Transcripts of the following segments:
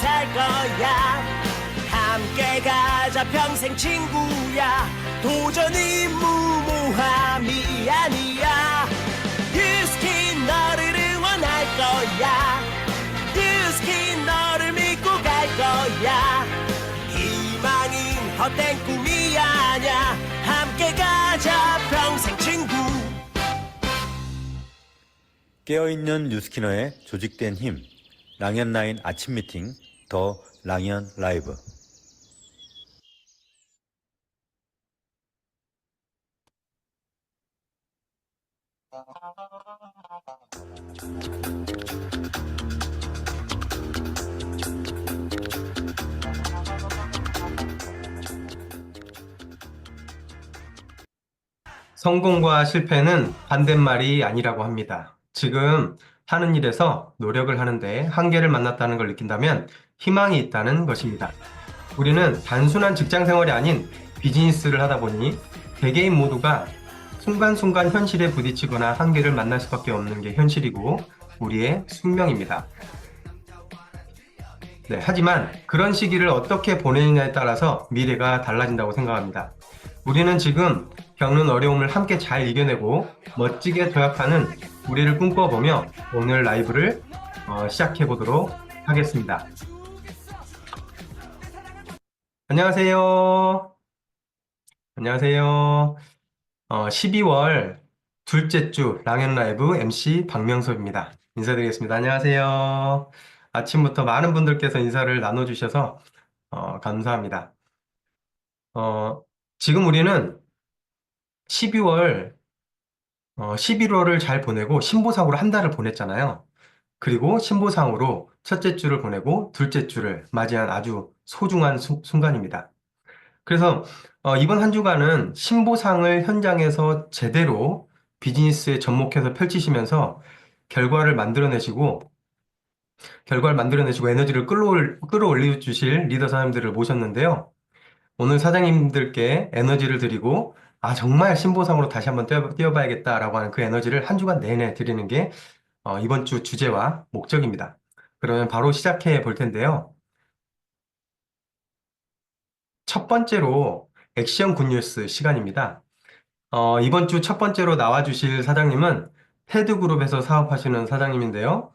살 거야. 함께 가자 평생 친구야. 도전이 무모함이 아니야. 유스킨 너를 응원할 거야. 유스킨 너를 믿고 갈 거야. 희망은 헛된 꿈이 아냐. 함께 가자 평생 친구. 깨어있는 뉴스키너의 조직된 힘, 랑연9 아침 미팅, 더 랑연 라이브. 성공과 실패는 반대말이 아니라고 합니다. 지금 하는 일에서 노력을 하는데 한계를 만났다는 걸 느낀다면 희망이 있다는 것입니다. 우리는 단순한 직장 생활이 아닌 비즈니스를 하다 보니 개개인 모두가 순간순간 현실에 부딪히거나 한계를 만날 수밖에 없는 게 현실이고 우리의 숙명입니다. 네, 하지만 그런 시기를 어떻게 보내느냐에 따라서 미래가 달라진다고 생각합니다. 우리는 지금 겪는 어려움을 함께 잘 이겨내고 멋지게 도약하는 우리를 꿈꿔보며 오늘 라이브를 시작해 보도록 하겠습니다. 안녕하세요. 안녕하세요. 12월 둘째 주 랑연 라이브 MC 박명섭입니다. 인사드리겠습니다. 안녕하세요. 아침부터 많은 분들께서 인사를 나눠주셔서 감사합니다. 지금 우리는 12월 11월을 잘 보내고 신보상으로 한 달을 보냈잖아요. 그리고 신보상으로 첫째 주를 보내고 둘째 주를 맞이한 아주 소중한 순간입니다. 그래서 이번 한 주간은 신보상을 현장에서 제대로 비즈니스에 접목해서 펼치시면서 결과를 만들어내시고 에너지를 끌어올려 주실 리더 사장님들을 모셨는데요. 오늘 사장님들께 에너지를 드리고 정말 신보상으로 다시 한번 뛰어봐야겠다라고 하는 그 에너지를 한 주간 내내 드리는 게 이번 주 주제와 목적입니다. 그러면 바로 시작해 볼 텐데요. 첫 번째로 액션 굿뉴스 시간입니다. 이번 주 첫 번째로 나와주실 사장님은 테드그룹에서 사업하시는 사장님인데요.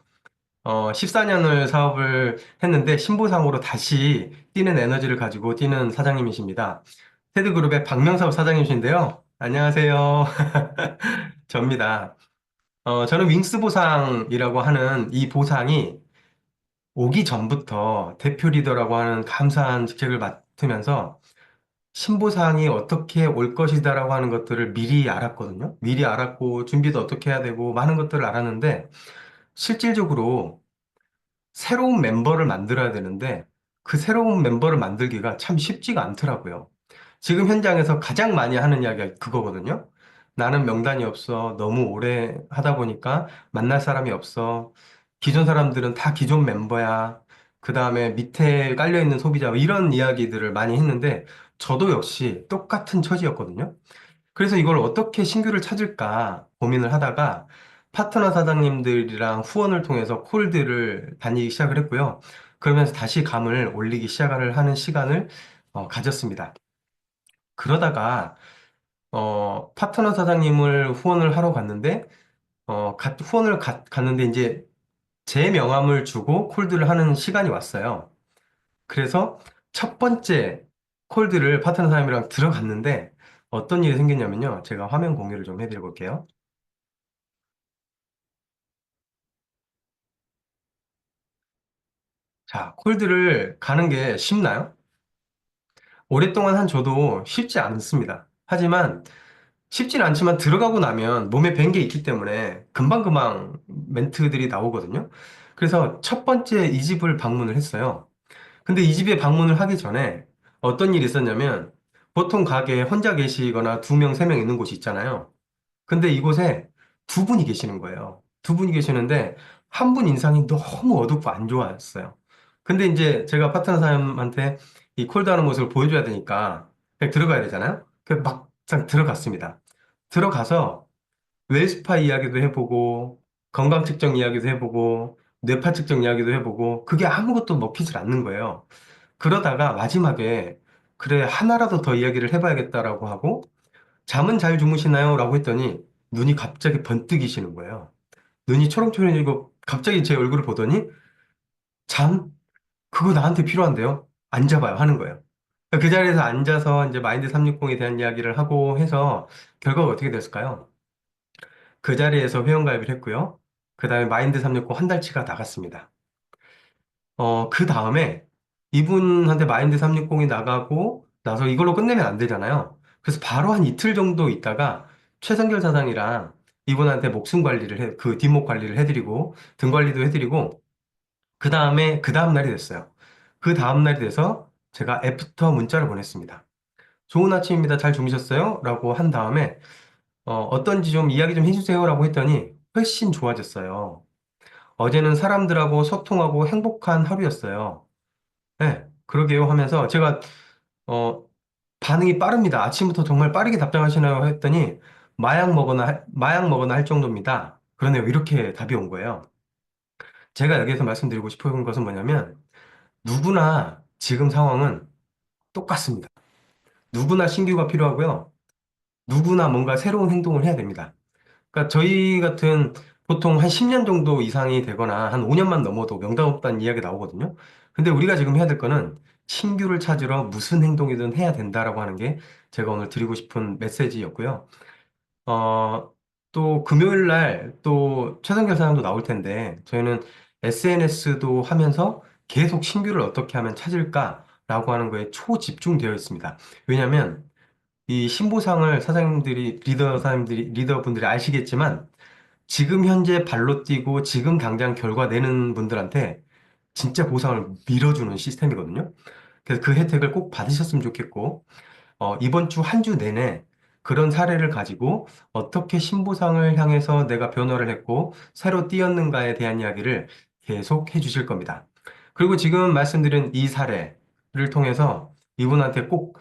14년을 사업을 했는데 신보상으로 다시 뛰는 에너지를 가지고 뛰는 사장님이십니다. 테드그룹의 박명섭 사장님이신데요. 안녕하세요. 접니다. 저는 윙스 보상이라고 하는 이 보상이 오기 전부터 대표 리더라고 하는 감사한 직책을 맡으면서 신보상이 어떻게 올 것이다라고 하는 것들을 미리 알았거든요. 미리 알았고 준비도 어떻게 해야 되고 많은 것들을 알았는데 실질적으로 새로운 멤버를 만들어야 되는데 그 새로운 멤버를 만들기가 참 쉽지가 않더라고요. 지금 현장에서 가장 많이 하는 이야기가 그거거든요. 나는 명단이 없어. 너무 오래 하다 보니까 만날 사람이 없어. 기존 사람들은 다 기존 멤버야. 그 다음에 밑에 깔려있는 소비자 이런 이야기들을 많이 했는데 저도 역시 똑같은 처지였거든요. 그래서 이걸 어떻게 신규를 찾을까 고민을 하다가 파트너 사장님들이랑 후원을 통해서 콜드를 다니기 시작을 했고요. 그러면서 다시 감을 올리기 시작을 하는 시간을 가졌습니다. 그러다가 파트너 사장님을 후원을 하러 갔는데 후원을 갔는데 이제 제 명함을 주고 콜드를 하는 시간이 왔어요. 그래서 첫 번째 콜드를 파트너 사장님이랑 들어갔는데 어떤 일이 생겼냐면요. 제가 화면 공유를 좀 해드려 볼게요. 자, 콜드를 가는 게 쉽나요? 오랫동안 한 저도 쉽지 않습니다. 하지만 쉽진 않지만 들어가고 나면 몸에 밴 게 있기 때문에 금방금방 멘트들이 나오거든요. 그래서 첫 번째 이 집을 방문을 했어요. 근데 이 집에 방문을 하기 전에 어떤 일이 있었냐면 보통 가게에 혼자 계시거나 두 명, 세 명 있는 곳이 있잖아요. 근데 이곳에 두 분이 계시는 거예요. 두 분이 계시는데 한 분 인상이 너무 어둡고 안 좋았어요. 근데 이제 제가 파트너 사람한테 이 콜드하는 모습을 보여줘야 되니까 그냥 들어가야 되잖아요. 그래서 막상 들어갔습니다. 들어가서 웰스파 이야기도 해보고 건강 측정 이야기도 해보고 뇌파 측정 이야기도 해보고 그게 아무것도 먹히질 않는 거예요. 그러다가 마지막에 그래 하나라도 더 이야기를 해봐야겠다라고 하고 잠은 잘 주무시나요? 라고 했더니 눈이 갑자기 번뜩이시는 거예요. 눈이 초롱초롱해지고 갑자기 제 얼굴을 보더니 잠? 그거 나한테 필요한데요? 앉아봐요 하는 거예요. 그 자리에서 앉아서 이제 마인드 360에 대한 이야기를 하고 해서 결과가 어떻게 됐을까요? 그 자리에서 회원가입을 했고요. 그 다음에 마인드 360 한 달치가 나갔습니다. 그 다음에 이분한테 마인드 360이 나가고 나서 이걸로 끝내면 안 되잖아요. 그래서 바로 한 이틀 정도 있다가 최성결 사장이랑 이분한테 목숨 관리를 그 뒷목 관리를 해드리고 등 관리도 해드리고 그 다음에 그 다음 날이 됐어요. 그 다음 날이 돼서 제가 애프터 문자를 보냈습니다. 좋은 아침입니다. 잘 주무셨어요? 라고 한 다음에 어떤지 좀 이야기 좀 해주세요. 라고 했더니 훨씬 좋아졌어요. 어제는 사람들하고 소통하고 행복한 하루였어요. 네, 그러게요 하면서 제가 어, 반응이 빠릅니다. 아침부터 정말 빠르게 답장하시나요? 했더니 마약 먹거나 할 정도입니다. 그러네요. 이렇게 답이 온 거예요. 제가 여기에서 말씀드리고 싶은 것은 뭐냐면 누구나 지금 상황은 똑같습니다. 누구나 신규가 필요하고요. 누구나 뭔가 새로운 행동을 해야 됩니다. 그러니까 저희 같은 보통 한 10년 정도 이상이 되거나 한 5년만 넘어도 명당 없다는 이야기 나오거든요. 근데 우리가 지금 해야 될 거는 신규를 찾으러 무슨 행동이든 해야 된다라고 하는 게 제가 오늘 드리고 싶은 메시지였고요. 어, 또 금요일 날 또 최선결 사장도 나올 텐데 저희는 SNS도 하면서 계속 신규를 어떻게 하면 찾을까라고 하는 거에 초집중되어 있습니다. 왜냐하면 이 신보상을 사장님들이 리더분들이 아시겠지만 지금 현재 발로 뛰고 지금 당장 결과 내는 분들한테 진짜 보상을 밀어주는 시스템이거든요. 그래서 그 혜택을 꼭 받으셨으면 좋겠고 이번 주 한 주 내내 그런 사례를 가지고 어떻게 신보상을 향해서 내가 변화를 했고 새로 뛰었는가에 대한 이야기를 계속 해주실 겁니다. 그리고 지금 말씀드린 이 사례를 통해서 이분한테 꼭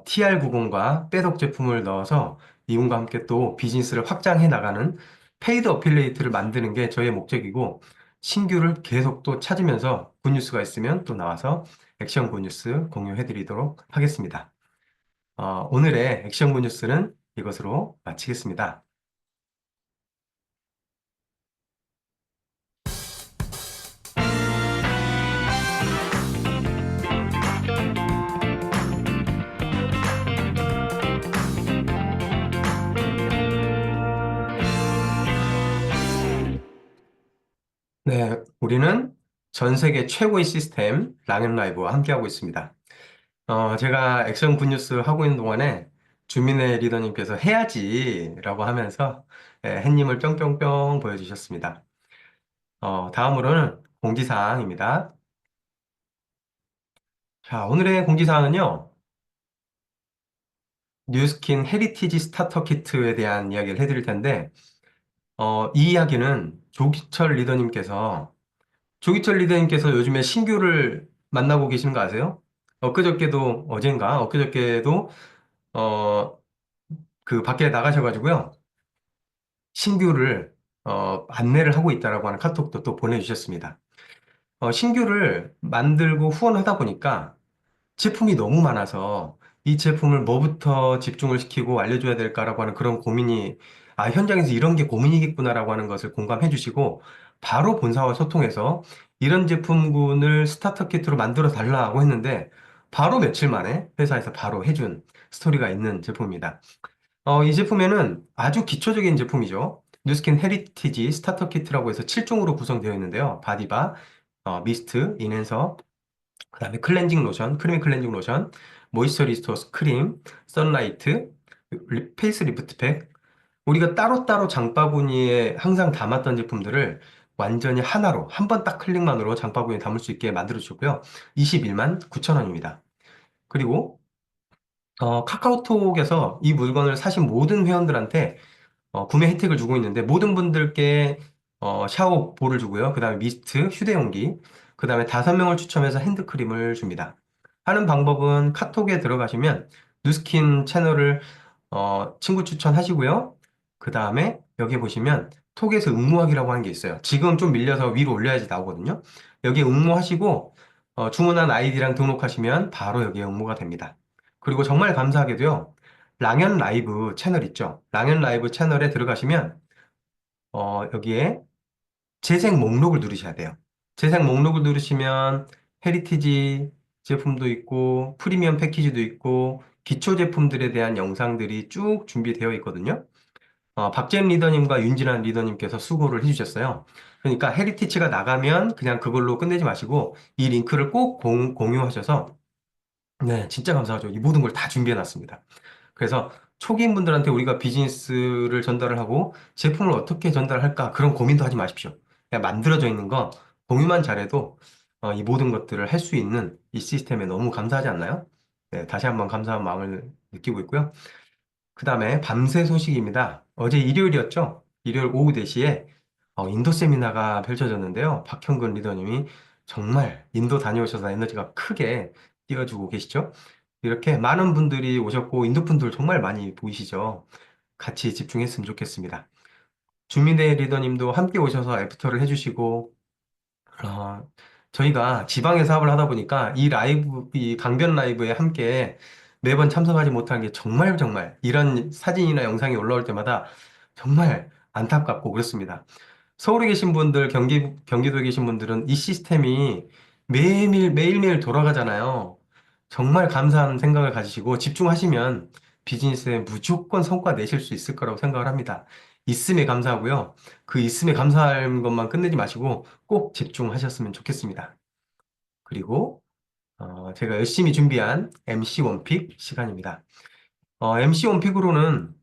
TR90과 빼독 제품을 넣어서 이분과 함께 또 비즈니스를 확장해 나가는 페이드 어필레이트를 만드는 게 저희의 목적이고 신규를 계속 또 찾으면서 굿뉴스가 있으면 또 나와서 액션 굿뉴스 공유해 드리도록 하겠습니다. 오늘의 액션 굿뉴스는 이것으로 마치겠습니다. 네, 우리는 전 세계 최고의 시스템 랑앤라이브와 함께하고 있습니다. 제가 액션 굿뉴스 하고 있는 동안에 주민의 리더님께서 해야지라고 하면서 햇님을 뿅뿅뿅 보여주셨습니다. 다음으로는 공지사항입니다. 자, 오늘의 공지사항은요, 뉴스킨 헤리티지 스타터 키트에 대한 이야기를 해드릴 텐데, 이 이야기는 조기철 리더님께서 요즘에 신규를 만나고 계시는 거 아세요? 엊그저께도, 어, 그 밖에 나가셔가지고요. 신규를, 안내를 하고 있다라고 하는 카톡도 또 보내주셨습니다. 신규를 만들고 후원하다 보니까 제품이 너무 많아서 이 제품을 뭐부터 집중을 시키고 알려줘야 될까라고 하는 그런 고민이, 현장에서 이런 게 고민이겠구나라고 하는 것을 공감해 주시고, 바로 본사와 소통해서 이런 제품군을 스타터 키트로 만들어 달라고 했는데, 바로 며칠 만에 회사에서 바로 해준 스토리가 있는 제품입니다. 이 제품에는 아주 기초적인 제품이죠. 뉴스킨 헤리티지 스타터 키트라고 해서 7종으로 구성되어 있는데요. 바디바, 미스트, 인앤서, 그 다음에 클렌징 로션, 크리미 클렌징 로션, 모이스처 리스토어 크림, 선라이트, 페이스 리프트팩. 우리가 따로따로 장바구니에 항상 담았던 제품들을 완전히 하나로, 한 번 딱 클릭만으로 장바구니에 담을 수 있게 만들어 주고요. 21만 9천 원입니다. 그리고 카카오톡에서 이 물건을 사신 모든 회원들한테 구매 혜택을 주고 있는데 모든 분들께 샤워 볼을 주고요. 그 다음에 미스트, 휴대용기, 그 다음에 5명을 추첨해서 핸드크림을 줍니다. 하는 방법은 카톡에 들어가시면 뉴스킨 채널을 친구 추천하시고요. 그 다음에 여기 보시면 톡에서 응모하기라고 하는 게 있어요. 지금 좀 밀려서 위로 올려야지 나오거든요. 여기에 응모하시고 주문한 아이디랑 등록하시면 바로 여기에 응모가 됩니다. 그리고 정말 감사하게도요. 랑연 라이브 채널 있죠. 랑연 라이브 채널에 들어가시면 여기에 재생 목록을 누르셔야 돼요. 재생 목록을 누르시면 헤리티지 제품도 있고 프리미엄 패키지도 있고 기초 제품들에 대한 영상들이 쭉 준비되어 있거든요. 박재임 리더님과 윤진환 리더님께서 수고를 해주셨어요. 그러니까 헤리티치가 나가면 그냥 그걸로 끝내지 마시고 이 링크를 꼭 공유하셔서 네, 진짜 감사하죠. 이 모든 걸 다 준비해 놨습니다. 그래서 초기인분들한테 우리가 비즈니스를 전달을 하고 제품을 어떻게 전달할까 그런 고민도 하지 마십시오. 그냥 만들어져 있는 거 공유만 잘해도 이 모든 것들을 할 수 있는 이 시스템에 너무 감사하지 않나요? 네, 다시 한번 감사한 마음을 느끼고 있고요. 그 다음에 밤새 소식입니다. 어제 일요일이었죠? 일요일 오후 4시에 인도 세미나가 펼쳐졌는데요. 박형근 리더님이 정말 인도 다녀오셔서 에너지가 크게 띄워주고 계시죠? 이렇게 많은 분들이 오셨고 인도 분들 정말 많이 보이시죠? 같이 집중했으면 좋겠습니다. 주민대 리더님도 함께 오셔서 애프터를 해주시고 어, 저희가 지방에 사업을 하다 보니까 이 라이브, 이 강변 라이브에 함께 매번 참석하지 못한 게 정말 정말 이런 사진이나 영상이 올라올 때마다 정말 안타깝고 그렇습니다. 서울에 계신 분들, 경기도에 계신 분들은 이 시스템이 매일매일 돌아가잖아요. 정말 감사한 생각을 가지시고 집중하시면 비즈니스에 무조건 성과 내실 수 있을 거라고 생각을 합니다. 있음에 감사하고요. 그 있음에 감사한 것만 끝내지 마시고 꼭 집중하셨으면 좋겠습니다. 그리고 제가 열심히 준비한 MC 원픽 시간입니다. MC 원픽으로는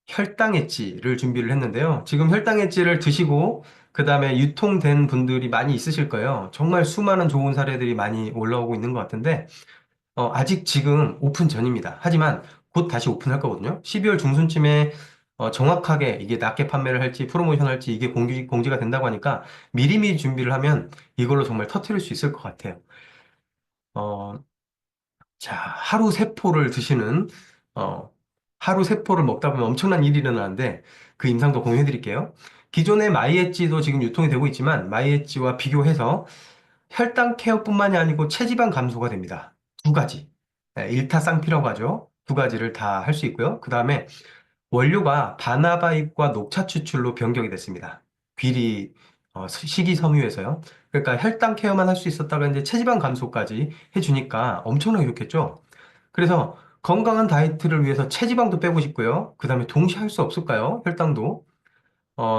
혈당 엣지를 준비를 했는데요. 지금 혈당 엣지를 드시고 그 다음에 유통된 분들이 많이 있으실 거예요. 정말 수많은 좋은 사례들이 많이 올라오고 있는 것 같은데 아직 지금 오픈 전입니다. 하지만 곧 다시 오픈할 거거든요. 12월 중순쯤에 정확하게 이게 낮게 판매를 할지 프로모션 할지 이게 공지가 된다고 하니까 미리미리 준비를 하면 이걸로 정말 터트릴 수 있을 것 같아요. 어, 자, 어, 하루 세포를 먹다 보면 엄청난 일이 일어나는데 그 임상도 공유해 드릴게요. 기존의 마이엣지도 지금 유통이 되고 있지만 마이엣지와 비교해서 혈당 케어뿐만이 아니고 체지방 감소가 됩니다. 두 가지. 네, 일타쌍피라고 하죠. 두 가지를 다 할 수 있고요. 그 다음에 원료가 바나바잎과 녹차 추출로 변경이 됐습니다. 귀리 식이섬유에서요. 그러니까 혈당 케어만 할 수 있었다가 이제 체지방 감소까지 해주니까 엄청나게 좋겠죠. 그래서 건강한 다이어트를 위해서 체지방도 빼고 싶고요. 그 다음에 동시에 할 수 없을까요? 혈당도.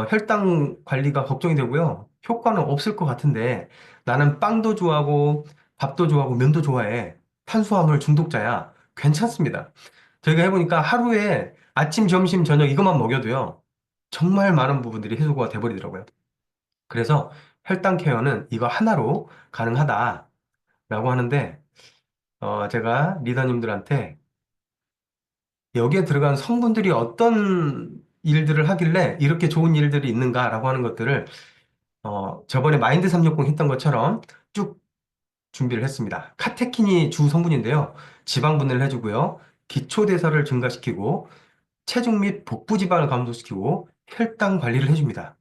혈당 관리가 걱정이 되고요. 효과는 없을 것 같은데 나는 빵도 좋아하고 밥도 좋아하고 면도 좋아해. 탄수화물 중독자야. 괜찮습니다. 저희가 해보니까 하루에 아침, 점심, 저녁 이것만 먹여도요. 정말 많은 부분들이 해소가 돼버리더라고요. 그래서 혈당 케어는 이거 하나로 가능하다라고 하는데 제가 리더님들한테 여기에 들어간 성분들이 어떤 일들을 하길래 이렇게 좋은 일들이 있는가라고 하는 것들을 저번에 마인드 360 했던 것처럼 쭉 준비를 했습니다. 카테킨이 주 성분인데요. 지방 분해를 해주고요. 기초 대사를 증가시키고 체중 및 복부 지방을 감소시키고 혈당 관리를 해줍니다.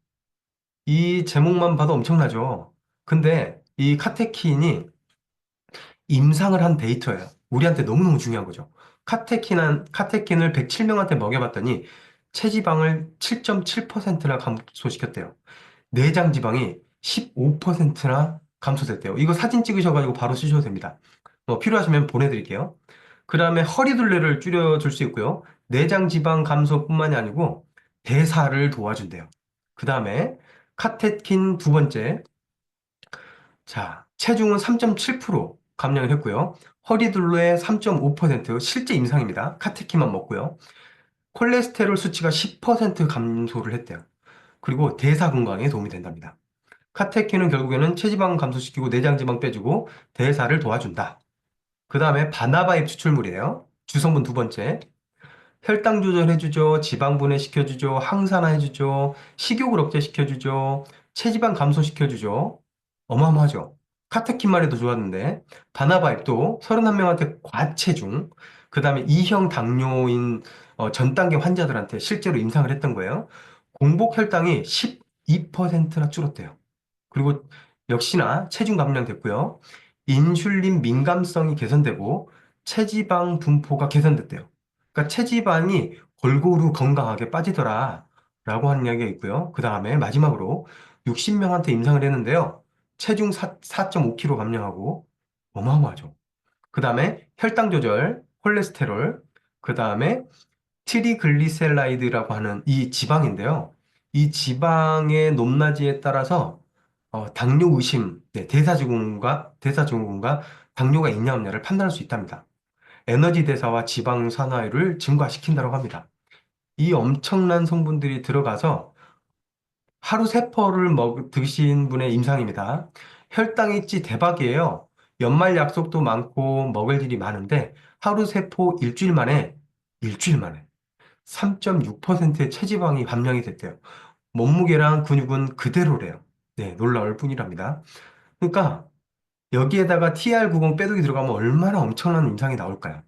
이 제목만 봐도 엄청나죠. 근데 이 카테킨이 임상을 한 데이터예요. 우리한테 너무너무 중요한 거죠. 카테킨을 107명한테 먹여봤더니 체지방을 7.7%나 감소시켰대요. 내장 지방이 15%나 감소됐대요. 이거 사진 찍으셔가지고 바로 쓰셔도 됩니다. 필요하시면 보내드릴게요. 그 다음에 허리둘레를 줄여줄 수 있고요. 내장 지방 감소뿐만이 아니고 대사를 도와준대요. 그 다음에 카테킨 두 번째. 자, 체중은 3.7% 감량을 했고요. 허리둘레 3.5% 실제 임상입니다. 카테킨만 먹고요. 콜레스테롤 수치가 10% 감소를 했대요. 그리고 대사 건강에 도움이 된답니다. 카테킨은 결국에는 체지방 감소시키고 내장지방 빼주고 대사를 도와준다. 그 다음에 바나바잎 추출물이에요. 주성분 두 번째. 혈당 조절해주죠. 지방 분해시켜주죠. 항산화해주죠. 식욕을 억제시켜주죠. 체지방 감소시켜주죠. 어마어마하죠. 카테킨만 해도 좋았는데 바나바잎도 31명한테 과체중 그 다음에 2형 당뇨인 전 단계 환자들한테 실제로 임상을 했던 거예요. 공복 혈당이 12%나 줄었대요. 그리고 역시나 체중 감량됐고요. 인슐린 민감성이 개선되고 체지방 분포가 개선됐대요. 그러니까 체지방이 골고루 건강하게 빠지더라 라고 하는 이야기가 있고요. 그 다음에 마지막으로 60명한테 임상을 했는데요. 체중 4.5kg 감량하고 어마어마하죠. 그 다음에 혈당 조절, 콜레스테롤, 그 다음에 트리글리세라이드라고 하는 이 지방인데요. 이 지방의 높낮이에 따라서 당뇨 의심, 네, 대사증후군과 당뇨가 있냐 없냐를 판단할 수 있답니다. 에너지 대사와 지방 산화율을 증가시킨다고 합니다. 이 엄청난 성분들이 들어가서 하루 세포를 드신 분의 임상입니다. 혈당이 찌 대박이에요. 연말 약속도 많고 먹을 일이 많은데 하루 세포 일주일 만에 3.6%의 체지방이 감량이 됐대요. 몸무게랑 근육은 그대로래요. 네, 놀라울 뿐이랍니다. 그러니까 여기에다가 TR90 빼독이 들어가면 얼마나 엄청난 임상이 나올까요?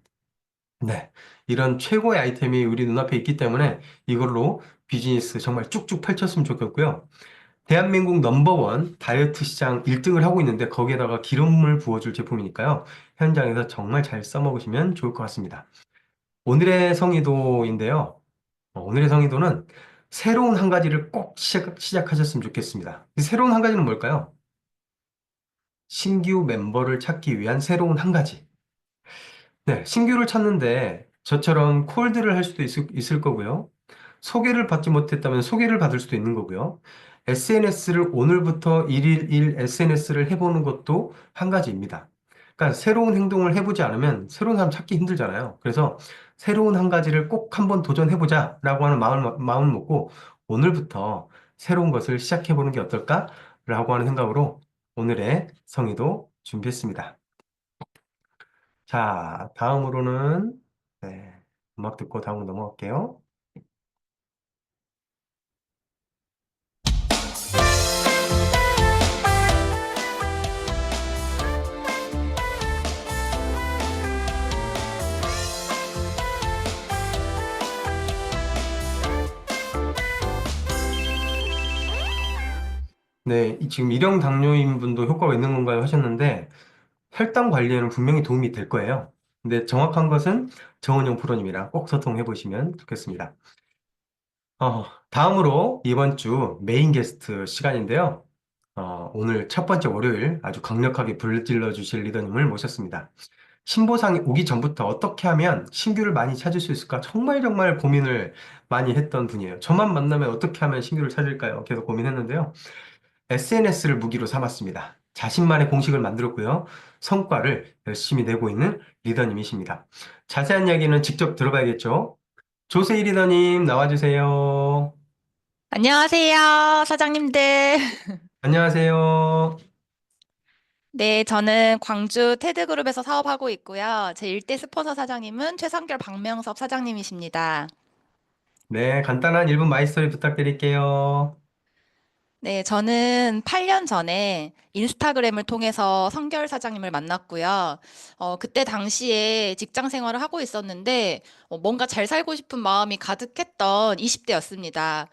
네, 이런 최고의 아이템이 우리 눈앞에 있기 때문에 이걸로 비즈니스 정말 쭉쭉 펼쳤으면 좋겠고요. 대한민국 넘버원 다이어트 시장 1등을 하고 있는데 거기에다가 기름을 부어줄 제품이니까요. 현장에서 정말 잘 써먹으시면 좋을 것 같습니다. 오늘의 성의도인데요. 오늘의 성의도는 새로운 한 가지를 꼭 시작하셨으면 좋겠습니다. 이 새로운 한 가지는 뭘까요? 신규 멤버를 찾기 위한 새로운 한 가지. 네, 신규를 찾는데 저처럼 콜드를 할 수도 있을 거고요. 소개를 받지 못했다면 소개를 받을 수도 있는 거고요. SNS를 오늘부터 1일 1 SNS를 해보는 것도 한 가지입니다. 그러니까 새로운 행동을 해보지 않으면 새로운 사람 찾기 힘들잖아요. 그래서 새로운 한 가지를 꼭 한번 도전해보자라고 하는 마음을 먹고 오늘부터 새로운 것을 시작해보는 게 어떨까라고 하는 생각으로 오늘의 성의도 준비했습니다. 자, 다음으로는 네, 음악 듣고 다음으로 넘어갈게요. 네, 지금 일형 당뇨인 분도 효과가 있는 건가요? 하셨는데 혈당 관리에는 분명히 도움이 될 거예요. 근데 정확한 것은 정은영 프로님이랑 꼭 소통해 보시면 좋겠습니다. 다음으로 이번 주 메인 게스트 시간인데요. 오늘 첫 번째 월요일 아주 강력하게 불질러 주실 리더님을 모셨습니다. 신보상이 오기 전부터 어떻게 하면 신규를 많이 찾을 수 있을까 정말 정말 고민을 많이 했던 분이에요. 저만 만나면 어떻게 하면 신규를 찾을까요? 계속 고민했는데요. SNS를 무기로 삼았습니다. 자신만의 공식을 만들었고요. 성과를 열심히 내고 있는 리더님이십니다. 자세한 이야기는 직접 들어봐야겠죠? 조세희 리더님 나와주세요. 안녕하세요, 사장님들. 안녕하세요. 네, 저는 광주 테드그룹에서 사업하고 있고요. 제 일대 스폰서 사장님은 최성결 박명섭 사장님이십니다. 네, 간단한 1분 마이스토리 부탁드릴게요. 네, 저는 8년 전에 인스타그램을 통해서 성결 사장님을 만났고요. 그때 당시에 직장 생활을 하고 있었는데, 뭔가 잘 살고 싶은 마음이 가득했던 20대였습니다.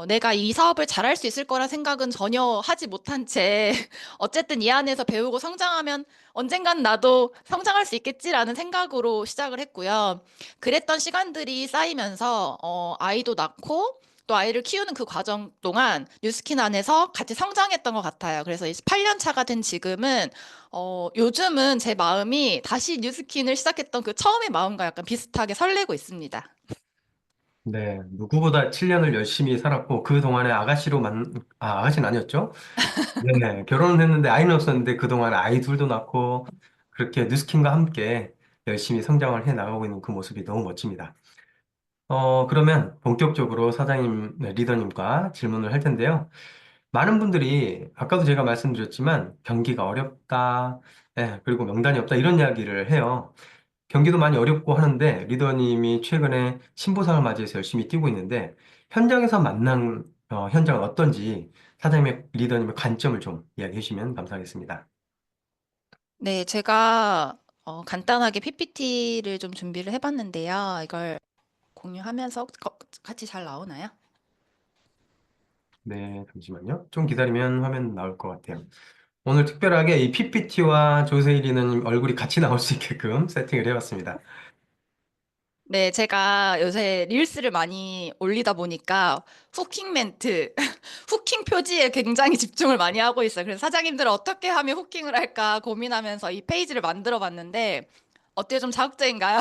내가 이 사업을 잘할 수 있을 거란 생각은 전혀 하지 못한 채, 어쨌든 이 안에서 배우고 성장하면 언젠간 나도 성장할 수 있겠지라는 생각으로 시작을 했고요. 그랬던 시간들이 쌓이면서, 아이도 낳고, 또 아이를 키우는 그 과정 동안 뉴스킨 안에서 같이 성장했던 것 같아요. 그래서 8년 차가 된 지금은 요즘은 제 마음이 다시 뉴스킨을 시작했던 그 처음의 마음과 약간 비슷하게 설레고 있습니다. 네, 누구보다 7년을 열심히 살았고, 그동안에 아가씨는 아니었죠? 네, 결혼은 했는데 아이는 없었는데 그동안 아이 둘도 낳고, 그렇게 뉴스킨과 함께 열심히 성장을 해 나가고 있는 그 모습이 너무 멋집니다. 그러면 본격적으로 사장님, 네, 리더님과 질문을 할 텐데요. 많은 분들이 아까도 제가 말씀드렸지만 경기가 어렵다, 그리고 명단이 없다 이런 이야기를 해요. 경기도 많이 어렵고 하는데 리더님이 최근에 신보상을 맞이해서 열심히 뛰고 있는데 현장에서 만난 현장은 어떤지 사장님의 리더님의 관점을 좀 이야기해 주시면 감사하겠습니다. 네, 제가 간단하게 PPT를 좀 준비를 해봤는데요. 이걸 공유하면서 같이 잘 나오나요? 네, 잠시만요. 좀 기다리면 화면 나올 것 같아요. 오늘 특별하게 이 PPT와 조세일이는 얼굴이 같이 나올 수 있게끔 세팅을 해봤습니다. 네, 제가 요새 릴스를 많이 올리다 보니까 후킹 멘트, 후킹 표지에 굉장히 집중을 많이 하고 있어요. 그래서 사장님들은 어떻게 하면 후킹을 할까 고민하면서 이 페이지를 만들어 봤는데, 어때요? 좀 자극적인가요?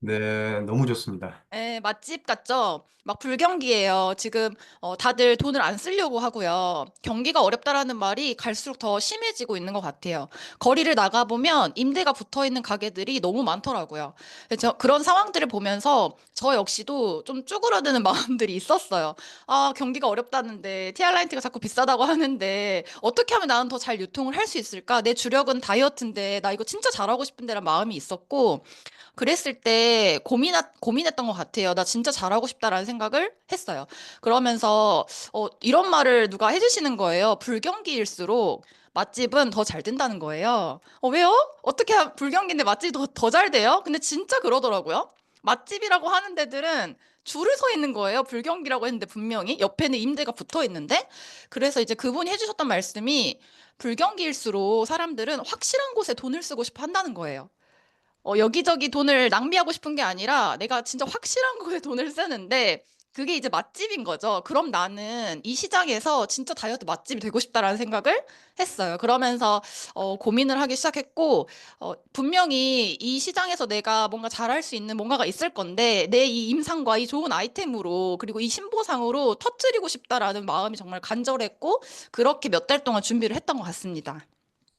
네, 너무 좋습니다. 예, 맛집 같죠? 막 불경기예요. 지금 다들 돈을 안 쓰려고 하고요. 경기가 어렵다라는 말이 갈수록 더 심해지고 있는 것 같아요. 거리를 나가보면 임대가 붙어 있는 가게들이 너무 많더라고요. 그래서 그런 상황들을 보면서 저 역시도 좀 쭈그러드는 마음들이 있었어요. 아, 경기가 어렵다는데 TR라이트가 자꾸 비싸다고 하는데 어떻게 하면 나는 더 잘 유통을 할 수 있을까? 내 주력은 다이어트인데 나 이거 진짜 잘하고 싶은데라는 마음이 있었고 그랬을 때 고민했던 것 같아요. 나 진짜 잘하고 싶다라는 생각을 했어요. 그러면서, 이런 말을 누가 해주시는 거예요. 불경기일수록 맛집은 더 잘 된다는 거예요. 왜요? 어떻게 불경기인데 맛집이 더 잘 돼요? 근데 진짜 그러더라고요. 맛집이라고 하는 데들은 줄을 서 있는 거예요. 불경기라고 했는데 분명히 옆에는 임대가 붙어 있는데. 그래서 이제 그분이 해주셨던 말씀이 불경기일수록 사람들은 확실한 곳에 돈을 쓰고 싶어 한다는 거예요. 여기저기 돈을 낭비하고 싶은 게 아니라 내가 진짜 확실한 거에 돈을 쓰는데 그게 이제 맛집인 거죠. 그럼 나는 이 시장에서 진짜 다이어트 맛집이 되고 싶다라는 생각을 했어요. 그러면서 고민을 하기 시작했고 분명히 이 시장에서 내가 뭔가 잘할 수 있는 뭔가가 있을 건데 내 이 임상과 이 좋은 아이템으로 그리고 이 신보상으로 터뜨리고 싶다라는 마음이 정말 간절했고 그렇게 몇 달 동안 준비를 했던 것 같습니다.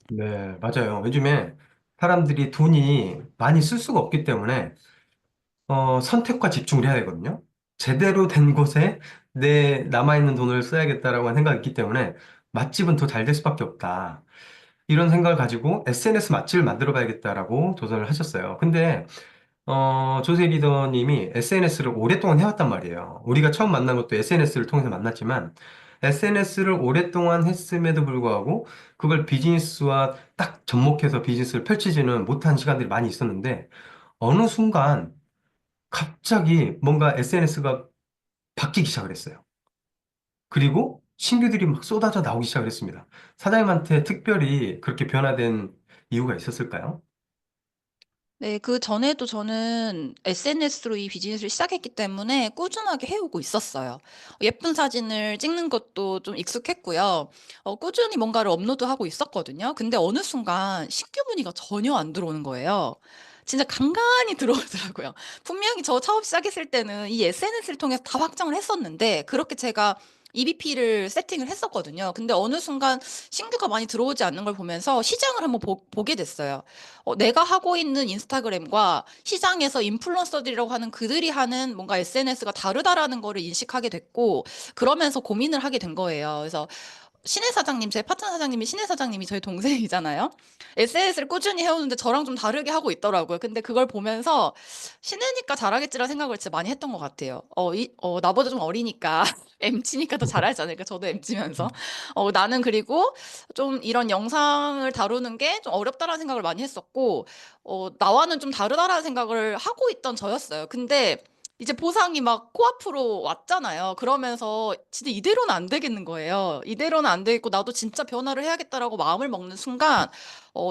네, 맞아요. 요즘에 사람들이 돈이 많이 쓸 수가 없기 때문에 선택과 집중을 해야 되거든요. 제대로 된 곳에 내 남아있는 돈을 써야겠다라고 하는 생각이 있기 때문에 맛집은 더 잘 될 수밖에 없다. 이런 생각을 가지고 SNS 맛집을 만들어 봐야겠다라고 도전을 하셨어요. 근데 조세 리더님이 SNS를 오랫동안 해왔단 말이에요. 우리가 처음 만난 것도 SNS를 통해서 만났지만 SNS를 오랫동안 했음에도 불구하고 그걸 비즈니스와 딱 접목해서 비즈니스를 펼치지는 못한 시간들이 많이 있었는데 어느 순간 갑자기 뭔가 SNS가 바뀌기 시작을 했어요. 그리고 신규들이 막 쏟아져 나오기 시작을 했습니다. 사장님한테 특별히 그렇게 변화된 이유가 있었을까요? 네, 그 전에도 저는 SNS로 이 비즈니스를 시작했기 때문에 꾸준하게 해오고 있었어요. 예쁜 사진을 찍는 것도 좀 익숙했고요. 꾸준히 뭔가를 업로드하고 있었거든요. 근데 어느 순간 신규 문의가 전혀 안 들어오는 거예요. 진짜 간간히 들어오더라고요. 분명히 저 처음 시작했을 때는 이 SNS를 통해서 다 확장을 했었는데, 그렇게 제가 EBP를 세팅을 했었거든요. 근데 어느 순간 신규가 많이 들어오지 않는 걸 보면서 시장을 한번 보게 됐어요. 내가 하고 있는 인스타그램과 시장에서 인플루언서들이라고 하는 그들이 하는 뭔가 SNS가 다르다라는 거를 인식하게 됐고, 그러면서 고민을 하게 된 거예요. 그래서 신혜 사장님, 제 파트너 사장님이 신혜 사장님이 저희 동생이잖아요. SNS를 꾸준히 해오는데 저랑 좀 다르게 하고 있더라고요. 근데 그걸 보면서 신혜니까 잘하겠지라는 생각을 진짜 많이 했던 것 같아요. 나보다 좀 어리니까 MC니까 더 잘하지 않을까. 저도 MC면서. 나는 그리고 좀 이런 영상을 다루는 게 좀 어렵다라는 생각을 많이 했었고, 나와는 좀 다르다라는 생각을 하고 있던 저였어요. 근데 이제 보상이 막 코앞으로 왔잖아요. 그러면서 진짜 이대로는 안 되겠는 거예요. 이대로는 안 되겠고 나도 진짜 변화를 해야겠다라고 마음을 먹는 순간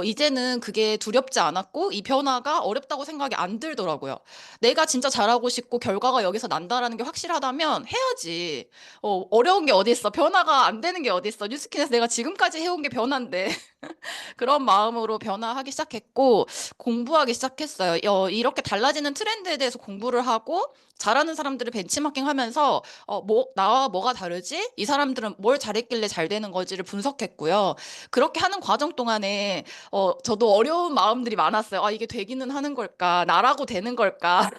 이제는 그게 두렵지 않았고 이 변화가 어렵다고 생각이 안 들더라고요. 내가 진짜 잘하고 싶고 결과가 여기서 난다라는 게 확실하다면 해야지. 어려운 게 어디 있어? 변화가 안 되는 게 어디 있어? 뉴스킨에서 내가 지금까지 해온 게 변화인데. 그런 마음으로 변화하기 시작했고 공부하기 시작했어요. 이렇게 달라지는 트렌드에 대해서 공부를 하고 잘하는 사람들을 벤치마킹 하면서 나와 뭐가 다르지? 이 사람들은 뭘 잘했길래 잘 되는 거지를 분석했고요. 그렇게 하는 과정 동안에 저도 어려운 마음들이 많았어요. 아, 이게 되기는 하는 걸까? 나라고 되는 걸까?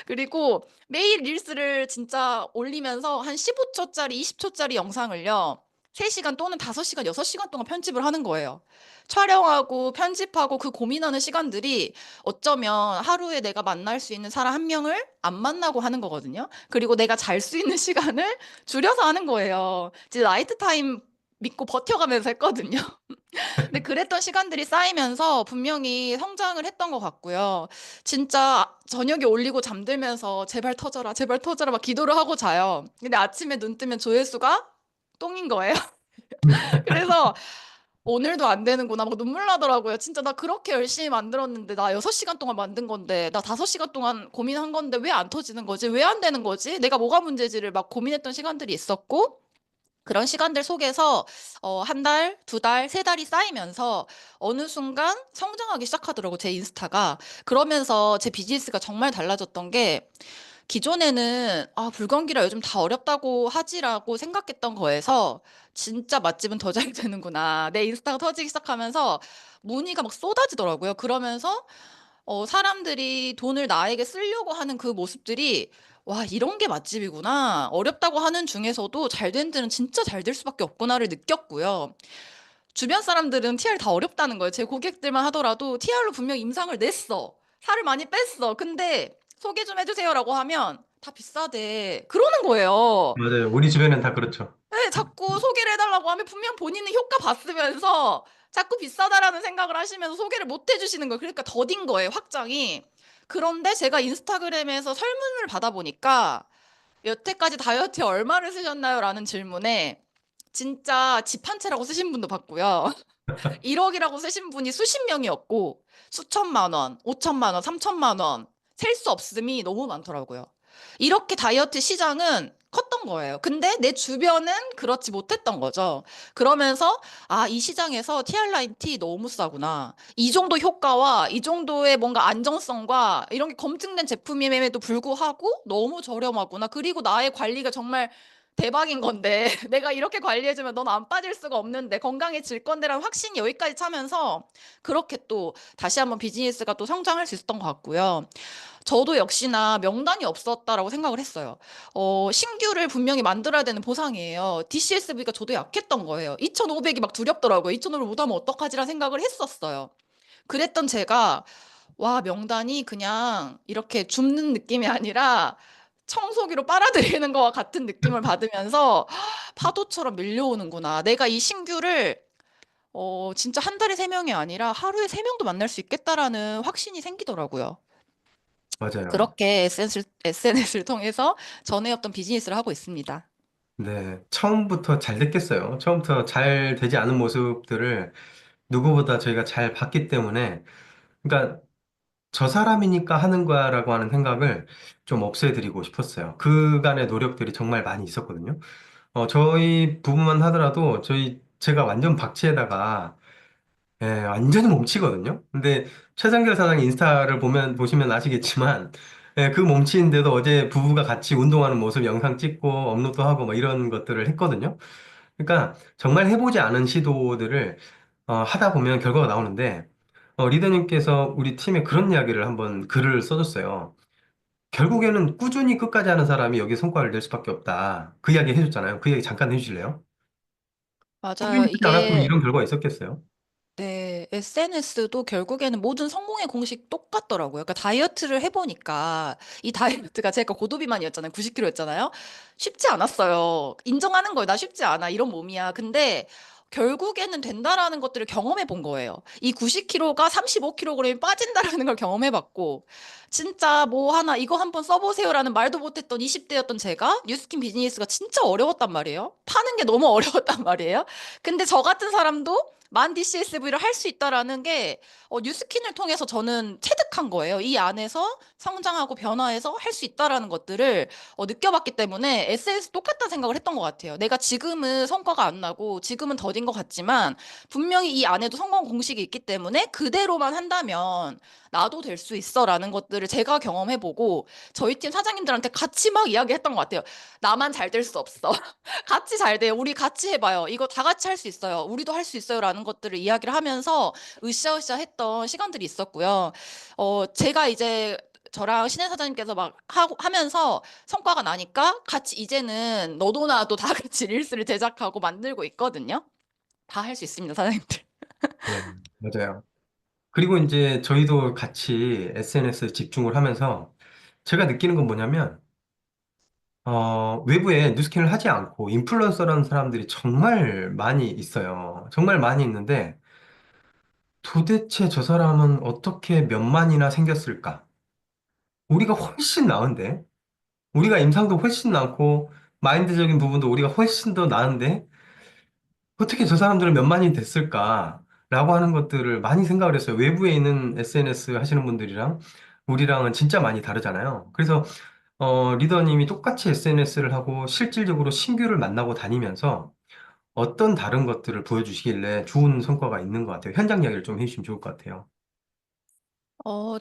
그리고 매일 릴스를 진짜 올리면서 한 15초짜리, 20초짜리 영상을요. 3시간 또는 5시간, 6시간 동안 편집을 하는 거예요. 촬영하고 편집하고 그 고민하는 시간들이 어쩌면 하루에 내가 만날 수 있는 사람 한 명을 안 만나고 하는 거거든요. 그리고 내가 잘 수 있는 시간을 줄여서 하는 거예요. 이제 나이트 타임 믿고 버텨가면서 했거든요. 근데 그랬던 시간들이 쌓이면서 분명히 성장을 했던 것 같고요. 진짜 저녁에 올리고 잠들면서 제발 터져라, 제발 터져라 막 기도를 하고 자요. 근데 아침에 눈 뜨면 조회수가 똥인 거예요. 그래서 오늘도 안 되는구나. 막 눈물 나더라고요. 진짜 나 그렇게 열심히 만들었는데, 나 6시간 동안 만든 건데, 나 5시간 동안 고민한 건데, 왜 안 터지는 거지? 왜 안 되는 거지? 내가 뭐가 문제지를 막 고민했던 시간들이 있었고, 그런 시간들 속에서 한 달, 두 달, 세 달이 쌓이면서 어느 순간 성장하기 시작하더라고, 제 인스타가. 그러면서 제 비즈니스가 정말 달라졌던 게, 기존에는 불건기라 요즘 다 어렵다고 하지라고 생각했던 거에서 진짜 맛집은 더 잘 되는구나. 내 인스타가 터지기 시작하면서 문의가 막 쏟아지더라고요. 그러면서 사람들이 돈을 나에게 쓰려고 하는 그 모습들이 와, 이런 게 맛집이구나. 어렵다고 하는 중에서도 잘 된 데는 진짜 잘 될 수밖에 없구나를 느꼈고요. 주변 사람들은 TR 다 어렵다는 거예요. 제 고객들만 하더라도 TR로 분명 임상을 냈어. 살을 많이 뺐어. 근데 소개 좀 해주세요라고 하면 다 비싸대. 그러는 거예요. 맞아요. 우리 주변엔 다 그렇죠. 네, 자꾸 소개를 해달라고 하면 분명 본인은 효과 봤으면서 자꾸 비싸다라는 생각을 하시면서 소개를 못 해주시는 거예요. 그러니까 더딘 거예요, 확장이. 그런데 제가 인스타그램에서 설문을 받아보니까 여태까지 다이어트에 얼마를 쓰셨나요? 라는 질문에 진짜 집 한 채라고 쓰신 분도 봤고요. 1억이라고 쓰신 분이 수십 명이었고 수천만 원, 5천만 원, 3천만 원, 셀 수 없음이 너무 많더라고요. 이렇게 다이어트 시장은 컸던 거예요. 근데 내 주변은 그렇지 못했던 거죠. 그러면서 이 시장에서 티알라인 티 너무 싸구나. 이 정도 효과와 이 정도의 뭔가 안정성과 이런 게 검증된 제품임에도 불구하고 너무 저렴하구나. 그리고 나의 관리가 정말 대박인 건데 내가 이렇게 관리해주면 넌 안 빠질 수가 없는데 건강해질 건데라는 확신이 여기까지 차면서 그렇게 또 다시 한번 비즈니스가 또 성장할 수 있었던 것 같고요. 저도 역시나 명단이 없었다라고 생각을 했어요. 신규를 분명히 만들어야 되는 보상이에요. DCSV가 저도 약했던 거예요. 2,500이 막 두렵더라고요. 2,500 못하면 어떡하지라는 생각을 했었어요. 그랬던 제가 와, 명단이 그냥 이렇게 줍는 느낌이 아니라 청소기로 빨아들이는 거와 같은 느낌을 받으면서 파도처럼 밀려오는구나. 내가 이 신규를 진짜 한 달에 세 명이 아니라 하루에 세 명도 만날 수 있겠다라는 확신이 생기더라고요. 맞아요. 그렇게 SNS를 통해서 전에 없던 비즈니스를 하고 있습니다. 네. 처음부터 잘 됐겠어요. 처음부터 잘 되지 않은 모습들을 누구보다 저희가 잘 봤기 때문에, 그러니까 저 사람이니까 하는 거야라고 하는 생각을 좀 없애드리고 싶었어요. 그간의 노력들이 정말 많이 있었거든요. 저희 부부만 하더라도 제가 완전 박치에다가 예, 완전히 몸치거든요. 근데 최상길 사장 인스타를 보시면 아시겠지만, 예, 그 몸치인데도 어제 부부가 같이 운동하는 모습 영상 찍고 업로드도 하고 뭐 이런 것들을 했거든요. 그러니까 정말 해보지 않은 시도들을 하다 보면 결과가 나오는데, 리더님께서 우리 팀에 그런 이야기를 한번 글을 써줬어요. 결국에는 꾸준히 끝까지 하는 사람이 여기 성과를 낼 수밖에 없다. 그 이야기 해줬잖아요. 그 이야기 잠깐 해주실래요? 꾸준히 맞아요. 하지 않았으면 이게 이런 결과가 있었겠어요? 네, SNS도 결국에는 모든 성공의 공식 똑같더라고요. 그러니까 다이어트를 해보니까 이 다이어트가 제가 고도비만이었잖아요. 90kg였잖아요. 쉽지 않았어요. 인정하는 거예요. 나 쉽지 않아. 이런 몸이야. 근데 결국에는 된다라는 것들을 경험해 본 거예요. 이 90kg가 35kg이 빠진다라는 걸 경험해 봤고, 진짜 뭐 하나 이거 한번 써보세요라는 말도 못했던 20대였던 제가 뉴스킨 비즈니스가 진짜 어려웠단 말이에요. 파는 게 너무 어려웠단 말이에요. 근데 저 같은 사람도 만 DCSV를 할 수 있다라는 게 뉴스킨을 통해서 저는 체득한 거예요. 이 안에서 성장하고 변화해서 할 수 있다라는 것들을 느껴봤기 때문에 SNS 똑같다는 생각을 했던 것 같아요. 내가 지금은 성과가 안 나고 지금은 더딘 것 같지만 분명히 이 안에도 성공 공식이 있기 때문에 그대로만 한다면 나도 될 수 있어라는 것들을 제가 경험해보고 저희 팀 사장님들한테 같이 막 이야기했던 것 같아요. 나만 잘 될 수 없어. 같이 잘 돼요. 우리 같이 해봐요. 이거 다 같이 할 수 있어요. 우리도 할 수 있어요라는 것들을 이야기를 하면서 으쌰으쌰 했던 시간들이 있었고요. 제가 이제 저랑 신혜 사장님께서 막 하면서 성과가 나니까 같이 이제는 너도 나도 다 같이 릴스를 제작하고 만들고 있거든요. 다 할 수 있습니다, 사장님들. 네, 맞아요. 그리고 이제 저희도 같이 SNS 집중을 하면서 제가 느끼는 건 뭐냐면, 외부에 뉴스킨을 하지 않고 인플루언서라는 사람들이 정말 많이 있어요. 정말 많이 있는데 도대체 저 사람은 어떻게 몇만이나 생겼을까? 우리가 훨씬 나은데? 우리가 임상도 훨씬 많고 마인드적인 부분도 우리가 훨씬 더 나은데 어떻게 저 사람들은 몇만이 됐을까라고 하는 것들을 많이 생각을 했어요. 외부에 있는 SNS 하시는 분들이랑 우리랑은 진짜 많이 다르잖아요. 그래서 리더님이 똑같이 SNS를 하고 실질적으로 신규를 만나고 다니면서 어떤 다른 것들을 보여주시길래 좋은 성과가 있는 것 같아요. 현장 이야기를 좀 해주시면 좋을 것 같아요.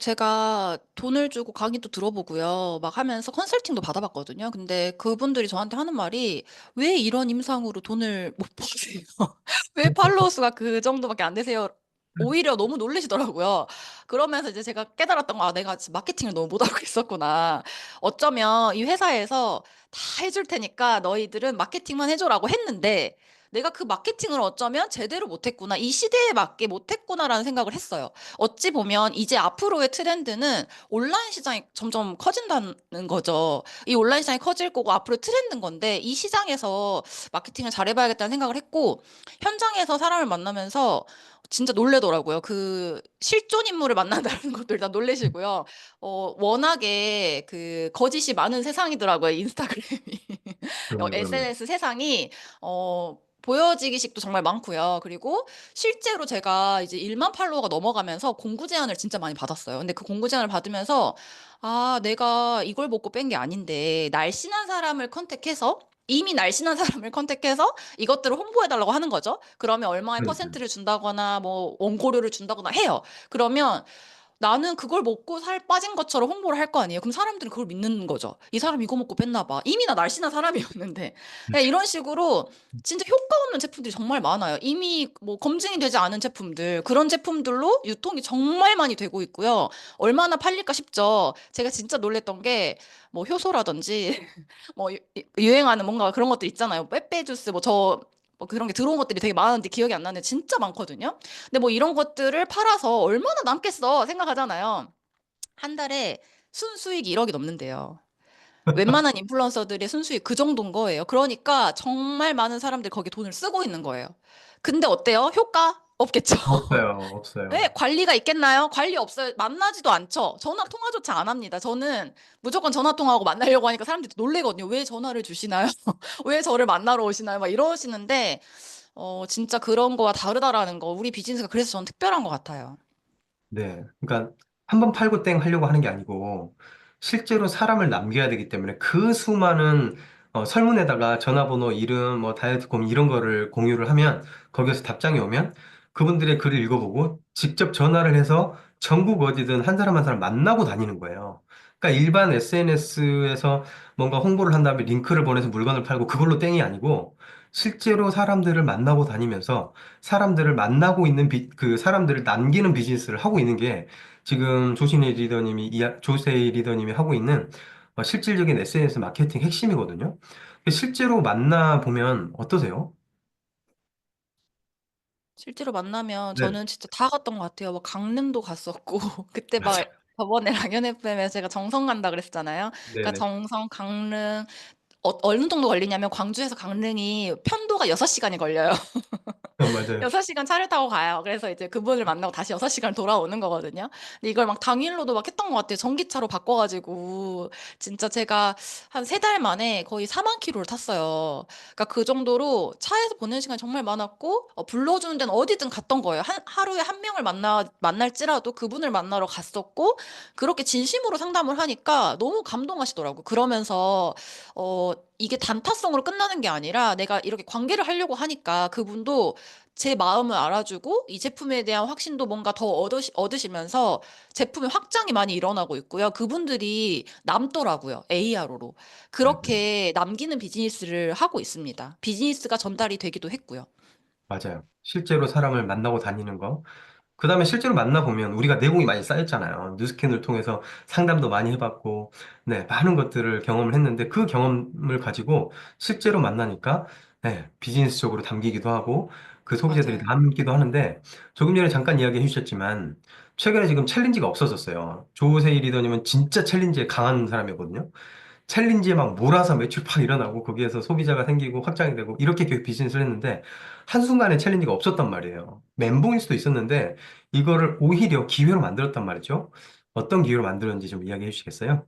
제가 돈을 주고 강의도 들어보고요. 막 하면서 컨설팅도 받아봤거든요. 근데 그분들이 저한테 하는 말이 왜 이런 임상으로 돈을 못 버세요? 왜 팔로워 수가 그 정도밖에 안 되세요? 오히려 너무 놀라시더라고요. 그러면서 이제 제가 깨달았던 거, 아, 내가 진짜 마케팅을 너무 못하고 있었구나. 어쩌면 이 회사에서 다 해줄 테니까 너희들은 마케팅만 해줘라고 했는데 내가 그 마케팅을 어쩌면 제대로 못했구나. 이 시대에 맞게 못했구나라는 생각을 했어요. 어찌 보면 이제 앞으로의 트렌드는 온라인 시장이 점점 커진다는 거죠. 이 온라인 시장이 커질 거고 앞으로 트렌드인 건데 이 시장에서 마케팅을 잘해봐야겠다는 생각을 했고 현장에서 사람을 만나면서 진짜 놀래더라고요. 그 실존 인물을 만난다는 것도 일단 놀래시고요. 워낙에 그 거짓이 많은 세상이더라고요, 인스타그램이. 그럼요. SNS 세상이, 보여지기식도 정말 많고요. 그리고 실제로 제가 이제 1만 팔로워가 넘어가면서 공구 제안을 진짜 많이 받았어요. 근데 그 공구 제안을 받으면서, 아, 내가 이걸 먹고 뺀 게 아닌데, 날씬한 사람을 컨택해서, 이미 날씬한 사람을 컨택해서 이것들을 홍보해달라고 하는 거죠. 그러면 얼마의 그러니까요. 퍼센트를 준다거나, 뭐, 원고료를 준다거나 해요. 그러면 나는 그걸 먹고 살 빠진 것처럼 홍보를 할 거 아니에요. 그럼 사람들은 그걸 믿는 거죠. 이 사람 이거 먹고 뺐나 봐. 이미 나 날씬한 사람이었는데. 그냥 이런 식으로 진짜 효과 없는 제품들이 정말 많아요. 이미 뭐 검증이 되지 않은 제품들, 그런 제품들로 유통이 정말 많이 되고 있고요. 얼마나 팔릴까 싶죠. 제가 진짜 놀랬던 게 뭐 효소라든지 뭐 유행하는 뭔가 그런 것들 있잖아요. 빼빼 주스 뭐 그런 게 들어온 것들이 되게 많은데 기억이 안 나는데 진짜 많거든요. 근데 뭐 이런 것들을 팔아서 얼마나 남겠어 생각하잖아요. 한 달에 순수익이 1억이 넘는데요. 웬만한 인플루언서들의 순수익 그 정도인 거예요. 그러니까 정말 많은 사람들이 거기에 돈을 쓰고 있는 거예요. 근데 어때요? 효과? 없겠죠. 없어요, 네, 없어요. 관리가 있겠나요? 관리 없어요. 만나지도 않죠. 전화 통화조차 안 합니다. 저는 무조건 전화 통화하고 만나려고 하니까 사람들이 놀래거든요. 왜 전화를 주시나요? 왜 저를 만나러 오시나요? 막 이러시는데 진짜 그런 거와 다르다라는 거. 우리 비즈니스가 그래서 저는 특별한 것 같아요. 네. 그러니까 한 번 팔고 땡 하려고 하는 게 아니고 실제로 사람을 남겨야 되기 때문에 그 수많은 설문에다가 전화번호, 이름, 뭐 다이어트 고민 이런 거를 공유를 하면 거기에서 답장이 오면 그분들의 글을 읽어보고 직접 전화를 해서 전국 어디든 한 사람 한 사람 만나고 다니는 거예요. 그러니까 일반 SNS에서 뭔가 홍보를 한 다음에 링크를 보내서 물건을 팔고 그걸로 땡이 아니고 실제로 사람들을 만나고 다니면서 사람들을 만나고 있는 그 사람들을 남기는 비즈니스를 하고 있는 게 지금 조세희 리더님이 하고 있는 실질적인 SNS 마케팅 핵심이거든요. 실제로 만나 보면 어떠세요? 실제로 만나면 네, 저는 진짜 다 갔던 것 같아요. 막 강릉도 갔었고 그때 막 맞아요. 저번에 랑연 FM에서 제가 정성 간다 그랬잖아요. 그러니까 네네. 정성, 강릉 어느 정도 걸리냐면 광주에서 강릉이 편도가 6시간이 걸려요. 맞아요. 6시간 차를 타고 가요. 그래서 이제 그분을 만나고 다시 6시간 돌아오는 거거든요. 근데 이걸 막 당일로도 막 했던 것 같아요. 전기차로 바꿔가지고. 진짜 제가 한 3달 만에 거의 4만 킬로를 탔어요. 그러니까 그 정도로 차에서 보내는 시간이 정말 많았고, 불러주는 데는 어디든 갔던 거예요. 하루에 한 명을 만날지라도 그분을 만나러 갔었고, 그렇게 진심으로 상담을 하니까 너무 감동하시더라고요. 그러면서, 이게 단타성으로 끝나는 게 아니라 내가 이렇게 관계를 하려고 하니까 그분도 제 마음을 알아주고 이 제품에 대한 확신도 뭔가 더 얻으시면서 제품의 확장이 많이 일어나고 있고요. 그분들이 남더라고요. AR로. 맞아요. 그렇게 남기는 비즈니스를 하고 있습니다. 비즈니스가 전달이 되기도 했고요. 맞아요. 실제로 사람을 만나고 다니는 거. 그 다음에 실제로 만나보면 우리가 내공이 많이 쌓였잖아요. 뉴스캔을 통해서 상담도 많이 해봤고, 네, 많은 것들을 경험을 했는데 그 경험을 가지고 실제로 만나니까, 네, 비즈니스적으로 담기기도 하고 그 소비자들이 맞아요. 남기도 하는데 조금 전에 잠깐 이야기해 주셨지만 최근에 지금 챌린지가 없어졌어요. 조세희 리더님은 진짜 챌린지에 강한 사람이거든요. 챌린지에 막 몰아서 매출 팍 일어나고 거기에서 소비자가 생기고 확장이 되고 이렇게 계속 비즈니스를 했는데 한순간에 챌린지가 없었단 말이에요. 멘붕일 수도 있었는데 이거를 오히려 기회로 만들었단 말이죠. 어떤 기회로 만들었는지 좀 이야기해 주시겠어요?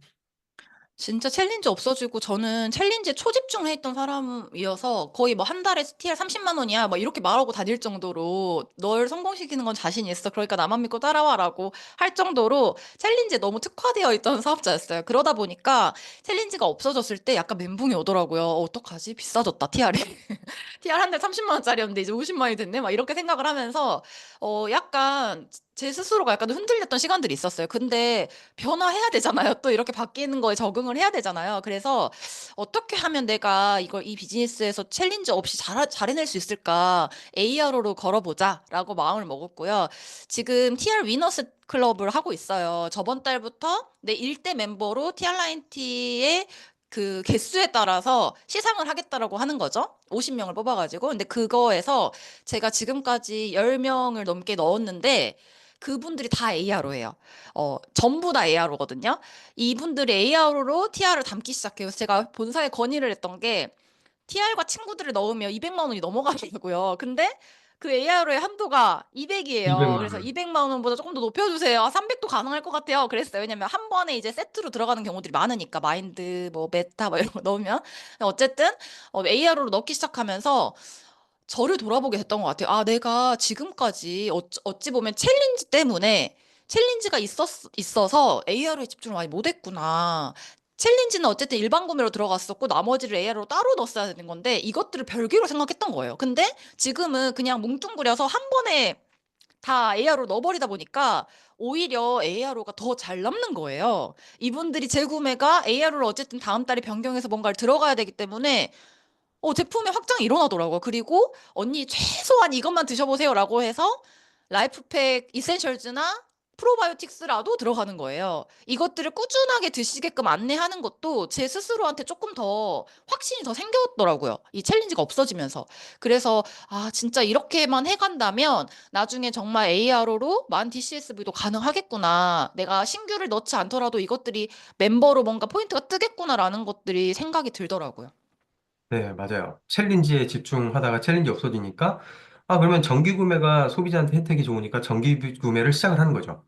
진짜 챌린지 없어지고 저는 챌린지에 초집중해 있던 사람이어서 거의 뭐 한 달에 TR 30만 원이야 막 이렇게 말하고 다닐 정도로 널 성공시키는 건 자신 있어. 그러니까 나만 믿고 따라와라고 할 정도로 챌린지에 너무 특화되어 있던 사업자였어요. 그러다 보니까 챌린지가 없어졌을 때 약간 멘붕이 오더라고요. 어떡하지? 비싸졌다, TR이. TR 한 달 30만 원짜리였는데 이제 50만이 됐네? 막 이렇게 생각을 하면서 약간 제 스스로가 약간 흔들렸던 시간들이 있었어요. 근데 변화해야 되잖아요. 또 이렇게 바뀌는 거에 적응을 해야 되잖아요. 그래서 어떻게 하면 내가 이걸 이 비즈니스에서 챌린지 없이 잘해낼 수 있을까? AR로 걸어보자라고 마음을 먹었고요. 지금 TR 위너스 클럽을 하고 있어요. 저번 달부터 내 일대 멤버로 TR라인티의 그 개수에 따라서 시상을 하겠다라고 하는 거죠. 50명을 뽑아가지고. 근데 그거에서 제가 지금까지 10명을 넘게 넣었는데 그분들이 다 AR로 해요. 전부 다 AR로거든요. 이분들이 AR로 TR을 담기 시작해요. 그래서 제가 본사에 건의를 했던 게 TR과 친구들을 넣으면 200만 원이 넘어가더라고요. 근데 그 AR의 한도가 200이에요. 200만 그래서 원. 200만 원보다 조금 더 높여주세요. 300도 가능할 것 같아요. 그랬어요. 왜냐면 한 번에 이제 세트로 들어가는 경우들이 많으니까 마인드, 뭐 메타, 뭐 이런 거 넣으면 어쨌든 AR로 넣기 시작하면서 저를 돌아보게 됐던 것 같아요. 아, 내가 지금까지 어찌 보면 챌린지 때문에 챌린지가 있어서 AR에 집중을 많이 못했구나. 챌린지는 어쨌든 일반 구매로 들어갔었고 나머지를 AR로 따로 넣었어야 되는 건데 이것들을 별개로 생각했던 거예요. 근데 지금은 그냥 뭉뚱그려서 한 번에 다 AR로 넣어버리다 보니까 오히려 AR로가 더 잘 남는 거예요. 이분들이 재구매가 AR로 어쨌든 다음 달에 변경해서 뭔가를 들어가야 되기 때문에 제품의 확장이 일어나더라고요. 그리고 언니 최소한 이것만 드셔보세요라고 해서 라이프팩 이센셜즈나 프로바이오틱스라도 들어가는 거예요. 이것들을 꾸준하게 드시게끔 안내하는 것도 제 스스로한테 조금 더 확신이 더 생겼더라고요. 이 챌린지가 없어지면서. 그래서 아 진짜 이렇게만 해간다면 나중에 정말 ARO로 만 DCSV도 가능하겠구나. 내가 신규를 넣지 않더라도 이것들이 멤버로 뭔가 포인트가 뜨겠구나라는 것들이 생각이 들더라고요. 네, 맞아요. 챌린지에 집중하다가 챌린지 없어지니까, 아, 그러면 정기 구매가 소비자한테 혜택이 좋으니까 정기 구매를 시작을 하는 거죠.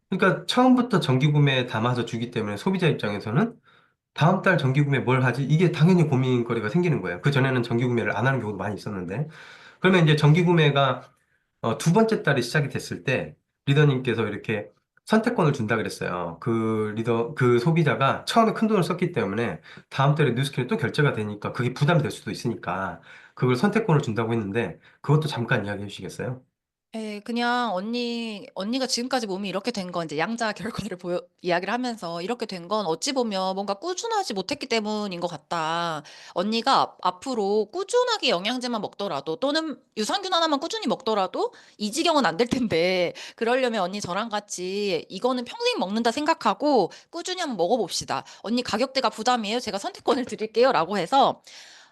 그러니까 처음부터 정기 구매에 담아서 주기 때문에 소비자 입장에서는 다음 달 정기 구매 뭘 하지? 이게 당연히 고민거리가 생기는 거예요. 그전에는 정기 구매를 안 하는 경우도 많이 있었는데. 그러면 이제 정기 구매가 두 번째 달이 시작이 됐을 때 리더님께서 이렇게 선택권을 준다 그랬어요. 그 소비자가 처음에 큰 돈을 썼기 때문에 다음 달에 뉴스킨이 또 결제가 되니까 그게 부담이 될 수도 있으니까 그걸 선택권을 준다고 했는데 그것도 잠깐 이야기해 주시겠어요? 예, 그냥 언니가 지금까지 몸이 이렇게 된 건 이제 양자 결과를 이야기를 하면서 이렇게 된 건 어찌 보면 뭔가 꾸준하지 못했기 때문인 것 같다. 언니가 앞으로 꾸준하게 영양제만 먹더라도 또는 유산균 하나만 꾸준히 먹더라도 이 지경은 안 될 텐데 그러려면 언니 저랑 같이 이거는 평생 먹는다 생각하고 꾸준히 한번 먹어봅시다. 언니 가격대가 부담이에요. 제가 선택권을 드릴게요. 라고 해서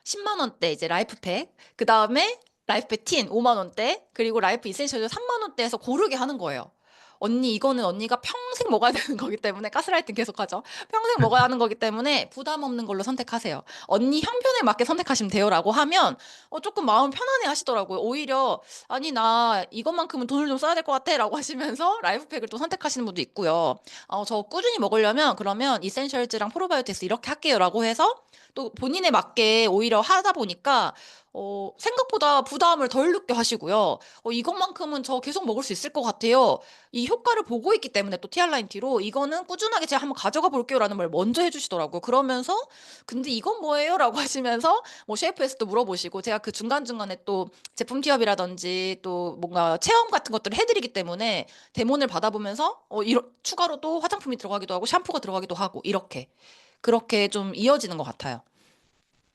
10만 원대 이제 라이프팩, 그 다음에 라이프팩 틴 5만 원대, 그리고 라이프 이센셜 3만 원대에서 고르게 하는 거예요. 언니 이거는 언니가 평생 먹어야 되는 거기 때문에 가스라이팅 계속하죠. 평생 먹어야 하는 거기 때문에 부담 없는 걸로 선택하세요. 언니 형편에 맞게 선택하시면 돼요라고 하면 조금 마음 편안해 하시더라고요. 오히려 아니 나 이것만큼은 돈을 좀 써야 될 것 같아라고 하시면서 라이프팩을 또 선택하시는 분도 있고요. 저 꾸준히 먹으려면 그러면 이센셜즈랑 프로바이오틱스 이렇게 할게요라고 해서 또 본인에 맞게 오히려 하다 보니까 생각보다 부담을 덜 느껴 하시고요. 이것만큼은 저 계속 먹을 수 있을 것 같아요. 이 효과를 보고 있기 때문에 또 TR라인티로 이거는 꾸준하게 제가 한번 가져가 볼게요라는 말 먼저 해주시더라고요. 그러면서 근데 이건 뭐예요? 라고 하시면서 뭐 셰프에서도 물어보시고 제가 그 중간중간에 또 제품 티업이라든지 또 뭔가 체험 같은 것들을 해드리기 때문에 데모를 받아보면서 추가로 또 화장품이 들어가기도 하고 샴푸가 들어가기도 하고 이렇게 그렇게 좀 이어지는 것 같아요.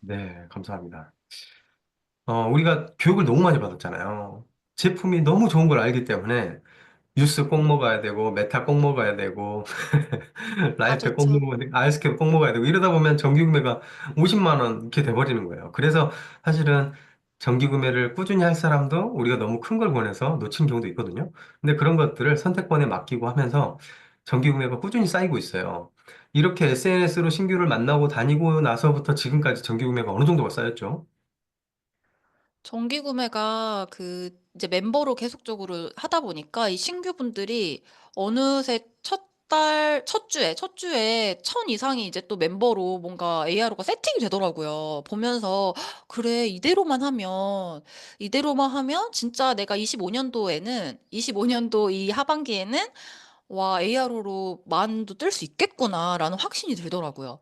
네, 감사합니다. 우리가 교육을 너무 많이 받았잖아요. 제품이 너무 좋은 걸 알기 때문에 뉴스 꼭 먹어야 되고, 메타 꼭 먹어야 되고, 아, 라이프 꼭 좋죠. 먹어야 되고, 아이스캡 꼭 먹어야 되고, 이러다 보면 정기 구매가 50만 원 이렇게 돼버리는 거예요. 그래서 사실은 정기 구매를 꾸준히 할 사람도 우리가 너무 큰 걸 권해서 놓친 경우도 있거든요. 근데 그런 것들을 선택권에 맡기고 하면서 정기 구매가 꾸준히 쌓이고 있어요. 이렇게 SNS로 신규를 만나고 다니고 나서부터 지금까지 정기 구매가 어느 정도가 쌓였죠? 정기 구매가 이제 멤버로 계속적으로 하다 보니까 이 신규분들이 어느새 첫 달 첫 주에 1000 이상이 이제 또 멤버로 뭔가 ARO가 세팅이 되더라고요. 보면서 그래, 이대로만 하면 진짜 내가 25년도 이 하반기에는 와, ARO로 만도 뜰 수 있겠구나라는 확신이 들더라고요.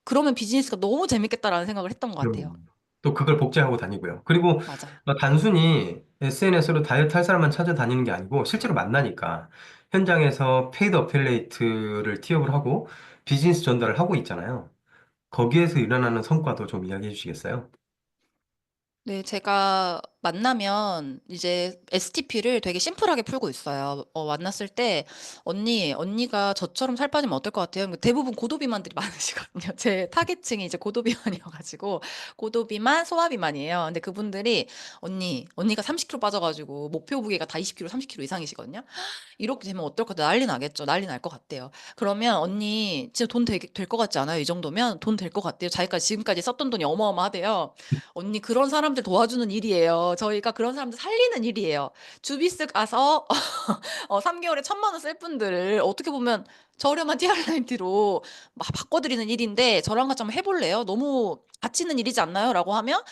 그러면 비즈니스가 너무 재밌겠다라는 생각을 했던 것 같아요. 또 그걸 복제하고 다니고요. 그리고 맞아요. 단순히 SNS로 다이어트 할 사람만 찾아다니는 게 아니고 실제로 만나니까 현장에서 페이드 어필레이트를 티업을 하고 비즈니스 전달을 하고 있잖아요. 거기에서 일어나는 성과도 좀 이야기해 주시겠어요? 네, 제가 만나면 이제 STP를 되게 심플하게 풀고 있어요. 만났을 때, 언니가 저처럼 살 빠지면 어떨 것 같아요? 대부분 고도비만들이 많으시거든요. 제 타겟층이 이제 고도비만이어가지고, 고도비만, 소화비만이에요. 근데 그분들이, 언니가 30kg 빠져가지고, 목표 무게가 다 20kg, 30kg 이상이시거든요. 이렇게 되면 어떨 것 같아요? 난리 나겠죠. 난리 날 것 같아요. 그러면 언니 진짜 돈 될 것 같지 않아요? 이 정도면 돈 될 것 같대요. 자기가 지금까지 썼던 돈이 어마어마하대요. 언니 그런 사람들 도와주는 일이에요. 저희가 그런 사람들 살리는 일이에요. 주비스 가서 3개월에 1000만 원 쓸 분들을 어떻게 보면 저렴한 TR90로 막 바꿔드리는 일인데 저랑 같이 한번 해볼래요? 너무 가치 있는 일이지 않나요? 라고 하면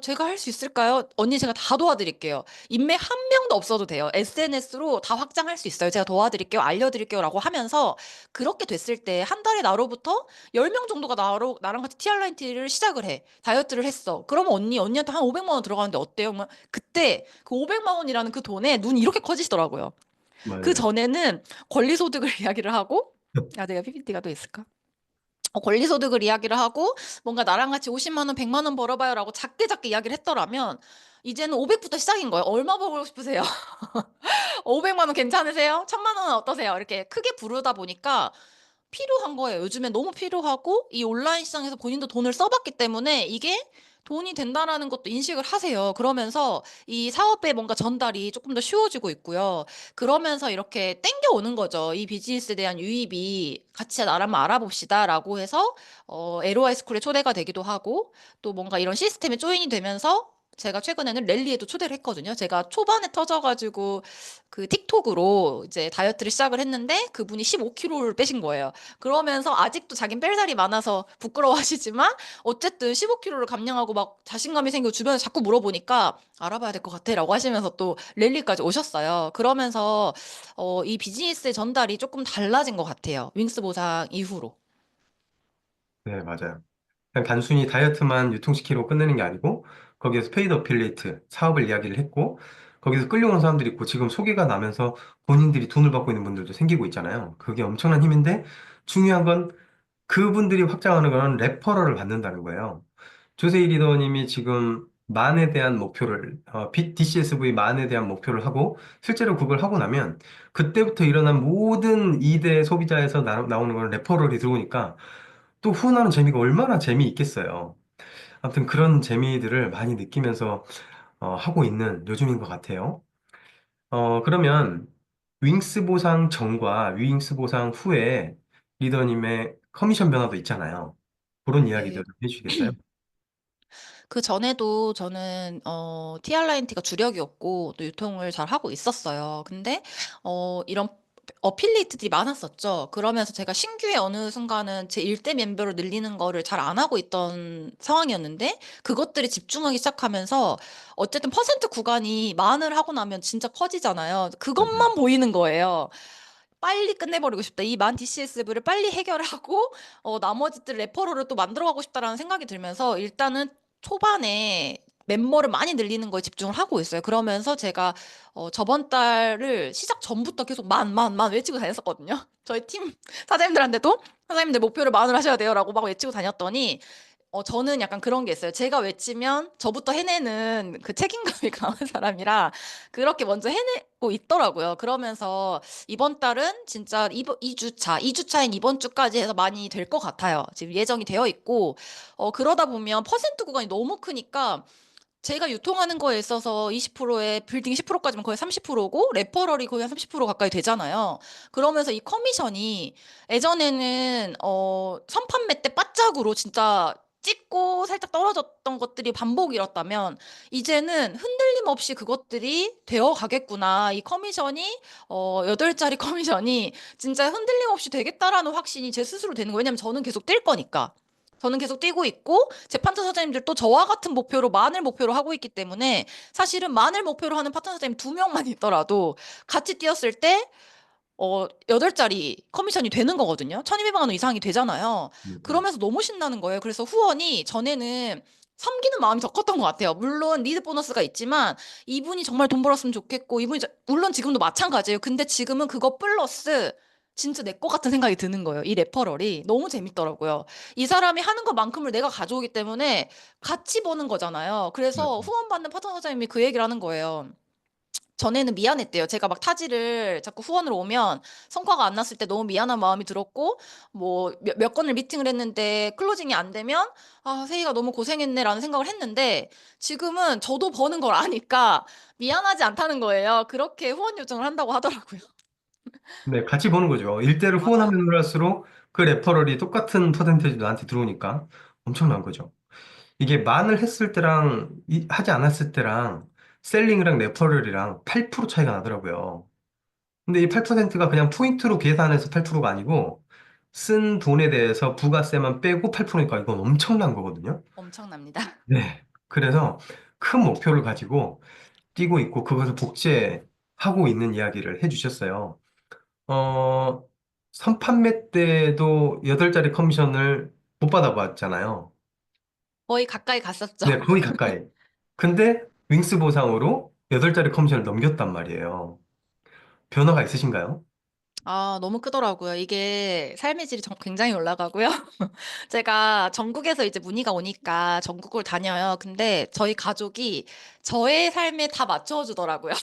제가 할 수 있을까요? 언니 제가 다 도와드릴게요. 인맥 한 명도 없어도 돼요. SNS로 다 확장할 수 있어요. 제가 도와드릴게요. 알려드릴게요. 라고 하면서 그렇게 됐을 때 한 달에 나로부터 10명 정도가 나랑 같이 TR90를 시작을 해. 다이어트를 했어. 그러면 언니한테 한 500만 원 들어가는데 어때요? 그때 그 500만 원이라는 그 돈에 눈이 이렇게 커지시더라고요. 그 맞아요. 전에는 권리소득을 이야기를 하고, 아, 내가 PPT가 또 있을까? 권리소득을 이야기를 하고, 뭔가 나랑 같이 50만 원, 100만 원 벌어봐요라고 작게 작게 이야기를 했더라면, 이제는 500부터 시작인 거예요. 얼마 벌고 싶으세요? 500만 원 괜찮으세요? 1000만 원은 어떠세요? 이렇게 크게 부르다 보니까 필요한 거예요. 요즘에 너무 필요하고 이 온라인 시장에서 본인도 돈을 써봤기 때문에 이게 돈이 된다라는 것도 인식을 하세요. 그러면서 이 사업의 뭔가 전달이 조금 더 쉬워지고 있고요. 그러면서 이렇게 땡겨오는 거죠. 이 비즈니스에 대한 유입이 같이 나를 한번 알아봅시다라고 해서 LOI 스쿨에 초대가 되기도 하고 또 뭔가 이런 시스템에 조인이 되면서 제가 최근에는 랠리에도 초대를 했거든요. 제가 초반에 터져가지고 그 틱톡으로 이제 다이어트를 시작을 했는데 그분이 15kg를 빼신 거예요. 그러면서 아직도 자긴 뺄 살이 많아서 부끄러워하시지만 어쨌든 15kg를 감량하고 막 자신감이 생기고 주변에 자꾸 물어보니까 알아봐야 될 것 같아라고 하시면서 또 랠리까지 오셨어요. 그러면서 이 비즈니스의 전달이 조금 달라진 것 같아요. 윙스 보상 이후로. 네, 맞아요. 그냥 단순히 다이어트만 유통시키려고 끝내는 게 아니고 거기에서 페이드 어필레이트 사업을 이야기를 했고 거기서 끌려오는 사람들이 있고 지금 소개가 나면서 본인들이 돈을 받고 있는 분들도 생기고 있잖아요. 그게 엄청난 힘인데 중요한 건 그분들이 확장하는 건 레퍼럴을 받는다는 거예요. 조세희 리더님이 지금 만에 대한 목표를 DCSV 만에 대한 목표를 하고 실제로 그걸 하고 나면 그때부터 일어난 모든 2대 소비자에서 나오는 건 레퍼럴이 들어오니까 또 후원하는 재미가 얼마나 재미있겠어요. 아무튼 그런 재미들을 많이 느끼면서 하고 있는 요즘인 것 같아요. 그러면 윙스 보상 전과 윙스 보상 후에 리더님의 커미션 변화도 있잖아요. 그런 이야기도 네. 좀 해주시겠어요? 그 전에도 저는 TR9T가 주력이었고 또 유통을 잘 하고 있었어요. 근데 이런 어필리이트들이 많았었죠. 그러면서 제가 신규의 어느 순간은 제 일대 멤버를 늘리는 거를 잘 안 하고 있던 상황이었는데 그것들이 집중하기 시작하면서 어쨌든 퍼센트 구간이 만을 하고 나면 진짜 커지잖아요. 맞아요. 그것만 보이는 거예요. 빨리 끝내버리고 싶다. 이 만 DCSV를 빨리 해결하고 나머지들 레퍼럴을 또 만들어가고 싶다라는 생각이 들면서 일단은 초반에 멤버를 많이 늘리는 거에 집중을 하고 있어요. 그러면서 제가 저번 달을 시작 전부터 계속 만 외치고 다녔었거든요. 저희 팀 사장님들한테도 사장님들 목표를 만을 하셔야 돼요라고 막 외치고 다녔더니 저는 약간 그런 게 있어요. 제가 외치면 저부터 해내는 그 책임감이 강한 사람이라 그렇게 먼저 해내고 있더라고요. 그러면서 이번 달은 진짜 2주차인 이번 주까지 해서 많이 될 것 같아요. 지금 예정이 되어 있고, 그러다 보면 퍼센트 구간이 너무 크니까 제가 유통하는 거에 있어서 20%에 빌딩 10%까지면 거의 30%고 레퍼럴이 거의 한 30% 가까이 되잖아요. 그러면서 이 커미션이 예전에는 선판매 때 바짝으로 진짜 찍고 살짝 떨어졌던 것들이 반복이었다면 이제는 흔들림 없이 그것들이 되어 가겠구나. 이 커미션이 8자리 커미션이 진짜 흔들림 없이 되겠다라는 확신이 제 스스로 되는 거예요. 왜냐면 저는 계속 뛸 거니까. 저는 계속 뛰고 있고 재판사 사장님들도 저와 같은 목표로 만을 목표로 하고 있기 때문에 사실은 만을 목표로 하는 파트너 사장님 2명만 있더라도 같이 뛰었을 때 8자리 커미션이 되는 거거든요. 1200만 원 이상이 되잖아요. 그러면서 너무 신나는 거예요. 그래서 후원이 전에는 섬기는 마음이 더 컸던 것 같아요. 물론 리드 보너스가 있지만 이분이 정말 돈 벌었으면 좋겠고 이분이 물론 지금도 마찬가지예요. 근데 지금은 그거 플러스 진짜 내 거 같은 생각이 드는 거예요. 이 레퍼럴이 너무 재밌더라고요. 이 사람이 하는 것만큼을 내가 가져오기 때문에 같이 버는 거잖아요. 그래서 후원받는 파트너 사장님이 그 얘기를 하는 거예요. 전에는 미안했대요. 제가 막 타지를 자꾸 후원으로 오면 성과가 안 났을 때 너무 미안한 마음이 들었고, 뭐, 몇 건을 미팅을 했는데 클로징이 안 되면, 아, 세희가 너무 고생했네라는 생각을 했는데, 지금은 저도 버는 걸 아니까 미안하지 않다는 거예요. 그렇게 후원 요청을 한다고 하더라고요. 네, 같이 보는 거죠. 일대를 맞아요. 후원하면 할수록 그 레퍼럴이 똑같은 퍼센테이지 나한테 들어오니까 엄청난 거죠. 이게 만을 했을 때랑 하지 않았을 때랑 셀링이랑 레퍼럴이랑 8% 차이가 나더라고요. 근데 이 8%가 그냥 포인트로 계산해서 8%가 아니고 쓴 돈에 대해서 부가세만 빼고 8%니까 이건 엄청난 거거든요. 엄청납니다. 네. 그래서 큰 목표를 가지고 뛰고 있고 그것을 복제하고 있는 이야기를 해주셨어요. 어, 선판매 때도 8자리 커미션을 못 받아봤잖아요. 거의 가까이 갔었죠. 네, 거의 가까이. 근데 윙스 보상으로 8자리 커미션을 넘겼단 말이에요. 변화가 있으신가요? 아, 너무 크더라고요. 이게 삶의 질이 굉장히 올라가고요. 제가 전국에서 이제 문의가 오니까 전국을 다녀요. 근데 저희 가족이 저의 삶에 다 맞춰주더라고요.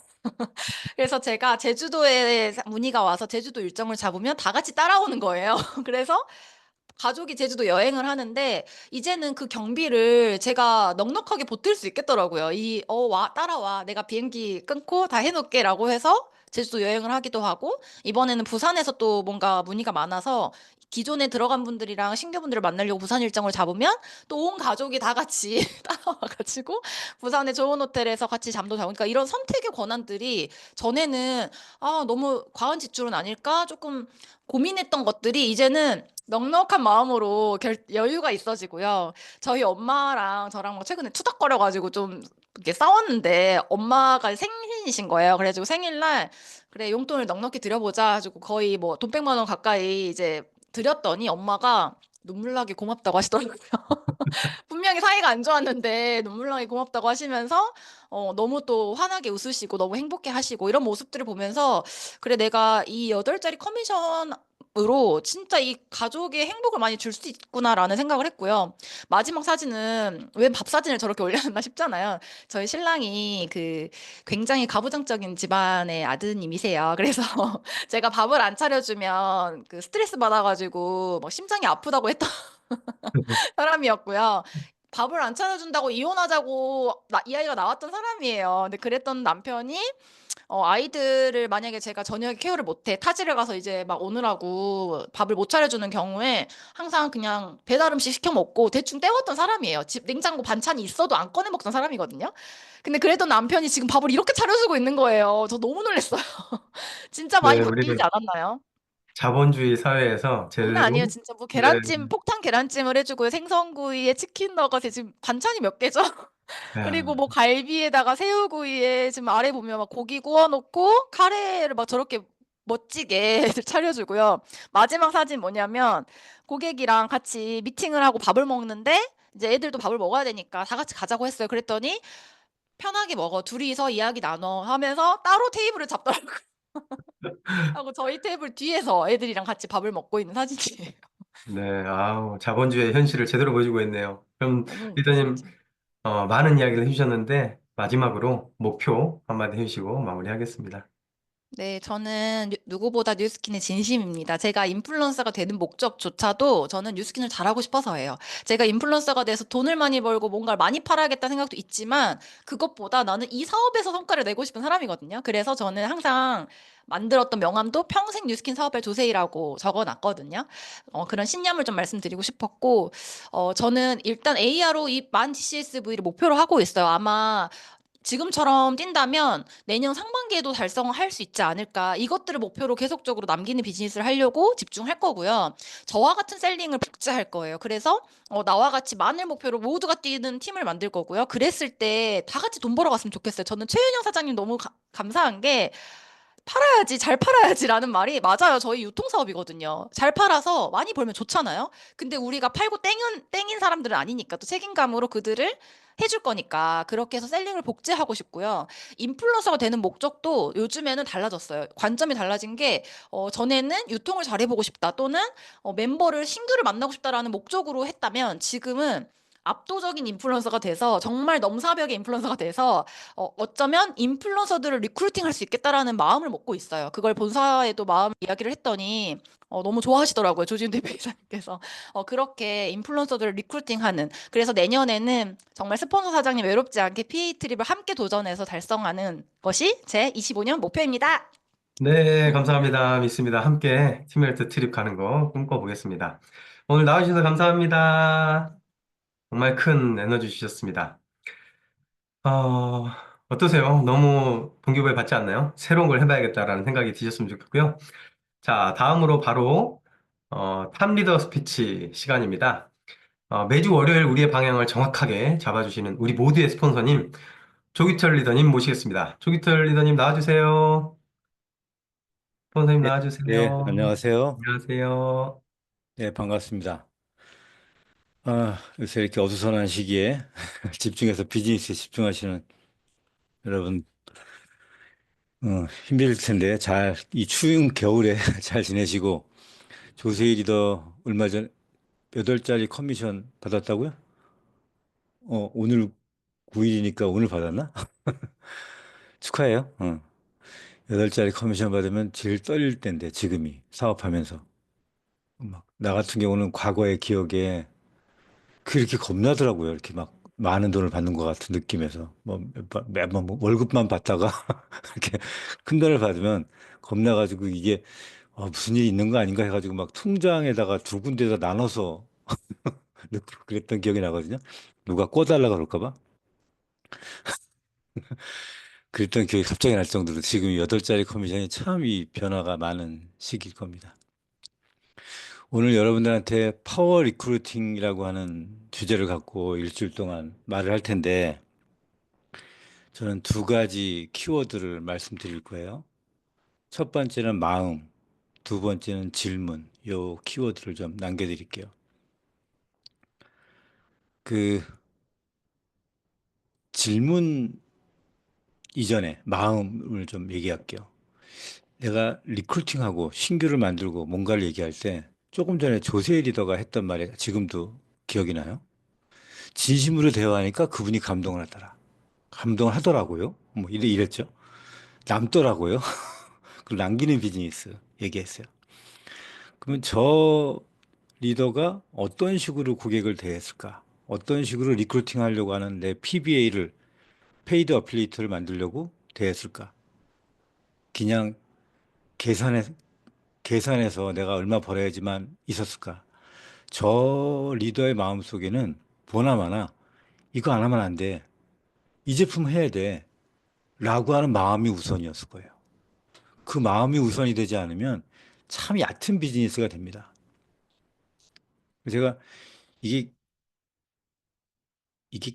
그래서 제가 제주도에 문의가 와서 제주도 일정을 잡으면 다 같이 따라오는 거예요. 그래서 가족이 제주도 여행을 하는데 이제는 그 경비를 제가 넉넉하게 보탤 수 있겠더라고요. 따라와. 내가 비행기 끊고 다 해놓을게라고 해서 제주도 여행을 하기도 하고 이번에는 부산에서 또 뭔가 문의가 많아서 기존에 들어간 분들이랑 신규분들을 만나려고 부산 일정을 잡으면 또 온 가족이 다 같이 따라와가지고 부산의 좋은 호텔에서 같이 잠도 자고 그러니까 이런 선택의 권한들이 전에는 너무 과한 지출은 아닐까 조금 고민했던 것들이 이제는 넉넉한 마음으로 여유가 있어지고요. 저희 엄마랑 저랑 막 최근에 투닥거려가지고 좀 이렇게 싸웠는데 엄마가 생신이신 거예요. 그래가지고 생일날 그래 용돈을 넉넉히 드려보자 가지고 거의 뭐 돈 100만 원 가까이 이제 드렸더니 엄마가 눈물 나게 고맙다고 하시더라고요. 분명히 사이가 안 좋았는데 눈물 나게 고맙다고 하시면서 너무 또 환하게 웃으시고 너무 행복해 하시고 이런 모습들을 보면서 그래 내가 이 8자리 커미션으로 진짜 이 가족의 행복을 많이 줄 수 있구나라는 생각을 했고요. 마지막 사진은 왜 밥 사진을 저렇게 올려놨나 싶잖아요. 저희 신랑이 그 굉장히 가부장적인 집안의 아드님이세요. 그래서 제가 밥을 안 차려주면 그 스트레스 받아가지고 막 심장이 아프다고 했던 사람이었고요. 밥을 안 차려준다고 이혼하자고 이 아이가 나왔던 사람이에요. 근데 그랬던 남편이 아이들을 만약에 제가 저녁에 케어를 못해 타지를 가서 이제 막 오느라고 밥을 못 차려주는 경우에 항상 그냥 배달 음식 시켜 먹고 대충 때웠던 사람이에요. 집 냉장고 반찬이 있어도 안 꺼내 먹던 사람이거든요. 근데 그랬던 남편이 지금 밥을 이렇게 차려주고 있는 거예요. 저 너무 놀랐어요. 진짜 많이 네, 우리가 바뀌지 않았나요? 자본주의 사회에서 장난 제대로 아니에요. 진짜 뭐 네, 계란찜, 폭탄 계란찜을 해주고요. 생선구이에 치킨 너겟에 지금 반찬이 몇 개죠? 그리고 야, 뭐 갈비에다가 새우구이에 지금 아래 보면 막 고기 구워놓고 카레를 막 저렇게 멋지게 차려주고요. 마지막 사진 뭐냐면 고객이랑 같이 미팅을 하고 밥을 먹는데 이제 애들도 밥을 먹어야 되니까 다 같이 가자고 했어요. 그랬더니 편하게 먹어. 둘이서 이야기 나눠 하면서 따로 테이블을 잡더라고요. 하고 저희 테이블 뒤에서 애들이랑 같이 밥을 먹고 있는 사진이에요. 네, 아우, 자본주의의 현실을 제대로 보여주고 있네요. 그럼 너무 웃겼어요, 리더님 진짜. 많은 이야기를 해주셨는데 마지막으로 목표 한마디 해주시고 마무리하겠습니다. 네, 저는 누구보다 뉴스킨의 진심입니다. 제가 인플루언서가 되는 목적조차도 저는 뉴스킨을 잘하고 싶어서예요. 제가 인플루언서가 돼서 돈을 많이 벌고 뭔가를 많이 팔아야겠다는 생각도 있지만 그것보다 나는 이 사업에서 성과를 내고 싶은 사람이거든요. 그래서 저는 항상 만들었던 명함도 평생 뉴스킨 사업에 조세이라고 적어놨거든요. 그런 신념을 좀 말씀드리고 싶었고, 저는 일단 AR로 이 만 TCSV를 목표로 하고 있어요. 아마 지금처럼 뛴다면 내년 상반기에도 달성할 수 있지 않을까. 이것들을 목표로 계속적으로 남기는 비즈니스를 하려고 집중할 거고요. 저와 같은 셀링을 복제할 거예요. 그래서 나와 같이 만을 목표로 모두가 뛰는 팀을 만들 거고요. 그랬을 때 다 같이 돈 벌어갔으면 좋겠어요. 저는 최윤영 사장님 너무 감사한 게 팔아야지, 잘 팔아야지라는 말이 맞아요. 저희 유통사업이거든요. 잘 팔아서 많이 벌면 좋잖아요. 근데 우리가 팔고 땡인 사람들은 아니니까 또 책임감으로 그들을 해줄 거니까 그렇게 해서 셀링을 복제하고 싶고요. 인플루언서가 되는 목적도 요즘에는 달라졌어요. 관점이 달라진 게 전에는 유통을 잘해보고 싶다 또는 멤버를 신규를 만나고 싶다라는 목적으로 했다면 지금은 압도적인 인플루언서가 돼서 정말 넘사벽의 인플루언서가 돼서 어쩌면 인플루언서들을 리크루팅 할 수 있겠다라는 마음을 먹고 있어요. 그걸 본사에도 마음 이야기를 했더니 너무 좋아하시더라고요. 조지훈 대표이사님께서. 그렇게 인플루언서들을 리크루팅하는. 그래서 내년에는 정말 스폰서 사장님 외롭지 않게 PA 트립을 함께 도전해서 달성하는 것이 제 25년 목표입니다. 네, 감사합니다. 믿습니다. 함께 팀멜트 트립 가는 거 꿈꿔보겠습니다. 오늘 나와주셔서 감사합니다. 정말 큰 에너지 주셨습니다. 어, 어떠세요? 너무 동기부여 받지 않나요? 새로운 걸 해봐야겠다라는 생각이 드셨으면 좋겠고요. 자, 다음으로 바로 탑 리더 스피치 시간입니다. 매주 월요일 우리의 방향을 정확하게 잡아주시는 우리 모두의 스폰서님, 조기철 리더님 모시겠습니다. 조기철 리더님 나와주세요. 스폰서님 네, 네, 나와주세요. 안녕하세요. 안녕하세요. 네, 반갑습니다. 요새 이렇게 어수선한 시기에 집중해서 비즈니스에 집중하시는 여러분, 힘들 텐데 이 추운 겨울에 잘 지내시고, 조세희 리더 얼마 전 8달러 커미션 받았다고요? 오늘 9일이니까 오늘 받았나? 축하해요. 8달러 커미션 받으면 제일 떨릴 때인데, 지금이 사업하면서. 나 같은 경우는 과거의 기억에 그렇게 겁나더라고요. 이렇게 막 많은 돈을 받는 것 같은 느낌에서 매번 뭐 월급만 받다가 이렇게 큰 돈을 받으면 겁나가지고 이게 무슨 일이 있는 거 아닌가 해가지고 막 통장에다가 두 군데다 나눠서 넣고 그랬던 기억이 나거든요. 누가 꿔달라 그럴까 봐. 그랬던 기억이 갑자기 날 정도로 지금 이 8짜리 커미션이 참 이 변화가 많은 시기일 겁니다. 오늘 여러분들한테 파워 리크루팅이라고 하는 주제를 갖고 일주일 동안 말을 할 텐데 저는 두 가지 키워드를 말씀드릴 거예요. 첫 번째는 마음, 두 번째는 질문. 요 키워드를 좀 남겨드릴게요. 그 질문 이전에 마음을 좀 얘기할게요. 내가 리크루팅하고 신규를 만들고 뭔가를 얘기할 때 조금 전에 조세희 리더가 했던 말이 지금도 기억이 나요. 진심으로 대화하니까 그분이 감동을 하더라. 감동을 하더라고요. 뭐 이랬죠. 남더라고요. 그 남기는 비즈니스 얘기했어요. 그러면 저 리더가 어떤 식으로 고객을 대했을까? 어떤 식으로 리크루팅 하려고 하는 내 PBA를, 페이드 어필리이터를 만들려고 대했을까? 그냥 계산해, 계산해서 내가 얼마 벌어야지만 있었을까? 저 리더의 마음속에는 보나마나 이거 안 하면 안 돼. 이 제품 해야 돼. 라고 하는 마음이 우선이었을 거예요. 그 마음이 우선이 되지 않으면 참 얕은 비즈니스가 됩니다. 제가 이게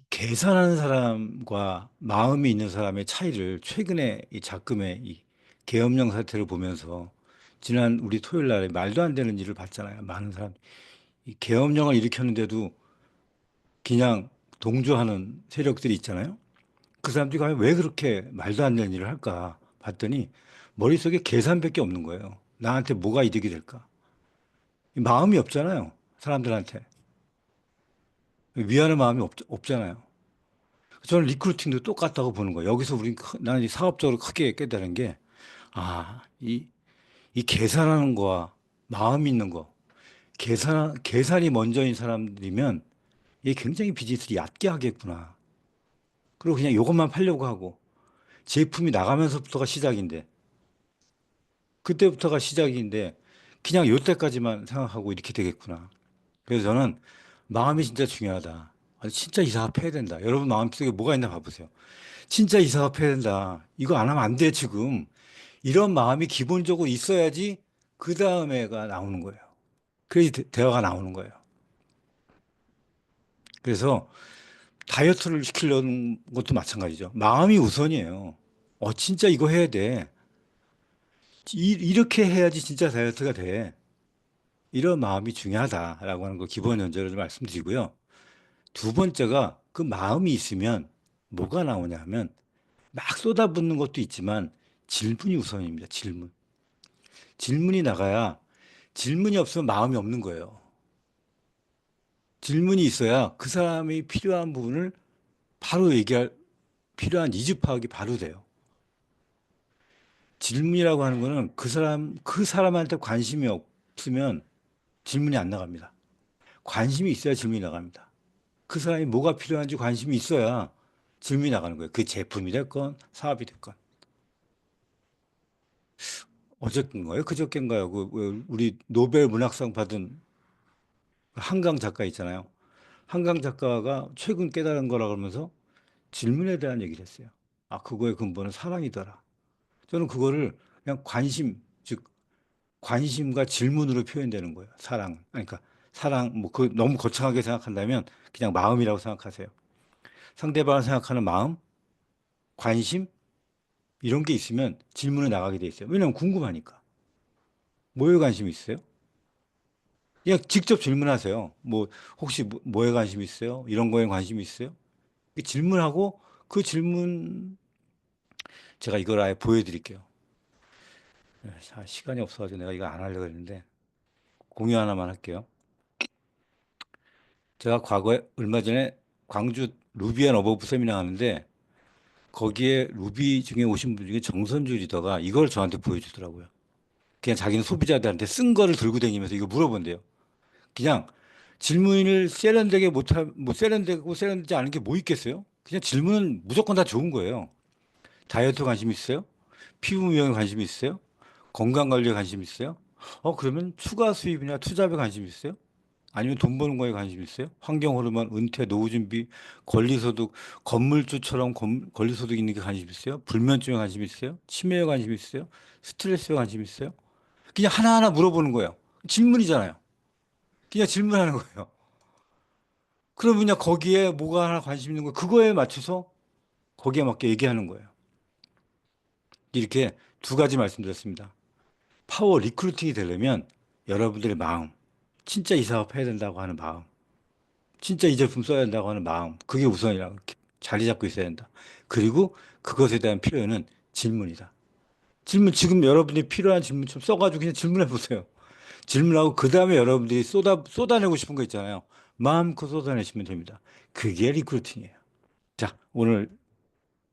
계산하는 사람과 마음이 있는 사람의 차이를 최근에 이 작금의 이 계엄령 사태를 보면서 지난 우리 토요일 날에 말도 안 되는 일을 봤잖아요. 많은 사람. 이 계엄령을 일으켰는데도 그냥 동조하는 세력들이 있잖아요. 그 사람들이 과연 왜 그렇게 말도 안 되는 일을 할까 봤더니 머릿속에 계산밖에 없는 거예요. 나한테 뭐가 이득이 될까? 이 마음이 없잖아요. 사람들한테. 위하는 마음이 없잖아요. 저는 리크루팅도 똑같다고 보는 거예요. 여기서 나는 이 사업적으로 크게 깨달은 게, 아, 이 계산하는 거와 마음 있는 거, 계산이 먼저인 사람들이면 이게 굉장히 비즈니스를 얕게 하겠구나. 그리고 그냥 이것만 팔려고 하고 제품이 나가면서부터가 시작인데 그때부터가 시작인데 그냥 요때까지만 생각하고 이렇게 되겠구나. 그래서 저는 마음이 진짜 중요하다. 아니, 진짜 이 사업해야 된다. 여러분 마음속에 뭐가 있나 봐보세요. 진짜 이 사업해야 된다. 이거 안 하면 안 돼, 지금. 이런 마음이 기본적으로 있어야지 그 다음에가 나오는 거예요. 그래야 대화가 나오는 거예요. 그래서 다이어트를 시키려는 것도 마찬가지죠. 마음이 우선이에요. 진짜 이거 해야 돼. 이렇게 해야지 진짜 다이어트가 돼. 이런 마음이 중요하다라고 하는 거 기본 전제로 좀 말씀드리고요. 두 번째가 그 마음이 있으면 뭐가 나오냐 하면 막 쏟아붓는 것도 있지만 질문이 우선입니다. 질문. 질문이 나가야 질문이 없으면 마음이 없는 거예요. 질문이 있어야 그 사람이 필요한 부분을 바로 얘기할 필요한 니즈 파악이 바로 돼요. 질문이라고 하는 거는 그 사람한테 관심이 없으면 질문이 안 나갑니다. 관심이 있어야 질문이 나갑니다. 그 사람이 뭐가 필요한지 관심이 있어야 질문이 나가는 거예요. 그 제품이 됐건 사업이 됐건. 어저께인가요? 그저께인가요? 우리 노벨 문학상 받은 한강 작가 있잖아요. 한강 작가가 최근 깨달은 거라 그러면서 질문에 대한 얘기를 했어요. 그거의 근본은 사랑이더라. 저는 그거를 그냥 즉 관심과 질문으로 표현되는 거예요. 사랑. 그러니까 사랑 너무 거창하게 생각한다면 그냥 마음이라고 생각하세요. 상대방을 생각하는 마음, 관심 이런 게 있으면 질문에 나가게 돼 있어요. 왜냐하면 궁금하니까. 뭐에 관심 있어요? 그냥 직접 질문하세요. 혹시 뭐에 관심 있어요? 이런 거에 관심 있어요? 질문하고 그 질문 제가 이걸 아예 보여드릴게요. 시간이 없어가지고 내가 이거 안 하려고 했는데 공유 하나만 할게요. 제가 과거에 얼마 전에 광주 루비 앤 어버브 세미나 하는데 거기에 루비 중에 오신 분 중에 정선주 리더가 이걸 저한테 보여주더라고요. 그냥 자기는 소비자들한테 쓴 거를 들고 다니면서 이거 물어본대요. 그냥 질문을 세련되게 세련되고 세련되지 않은 게 뭐 있겠어요? 그냥 질문은 무조건 다 좋은 거예요. 다이어트 관심 있어요? 피부 미용에 관심 있어요? 건강 관리에 관심 있어요? 그러면 추가 수입이나 투잡에 관심 있어요? 아니면 돈 버는 거에 관심 있어요? 환경 호르몬, 은퇴, 노후 준비, 권리소득, 건물주처럼 권리소득 있는 게 관심 있어요? 불면증에 관심 있어요? 치매에 관심 있어요? 스트레스에 관심 있어요? 그냥 하나하나 물어보는 거예요. 질문이잖아요. 그냥 질문하는 거예요. 그러면 그냥 거기에 뭐가 하나 관심 있는 거 그거에 맞춰서 거기에 맞게 얘기하는 거예요. 이렇게 두 가지 말씀드렸습니다. 파워 리크루팅이 되려면 여러분들의 마음, 진짜 이 사업 해야 된다고 하는 마음, 진짜 이 제품 써야 된다고 하는 마음, 그게 우선이라고 이렇게 자리 잡고 있어야 된다. 그리고 그것에 대한 필요는 질문이다. 지금 여러분이 필요한 질문 좀 써가지고 그냥 질문해 보세요. 질문하고 그 다음에 여러분들이 쏟아내고 싶은 거 있잖아요. 마음껏 쏟아내시면 됩니다. 그게 리크루팅이에요. 자, 오늘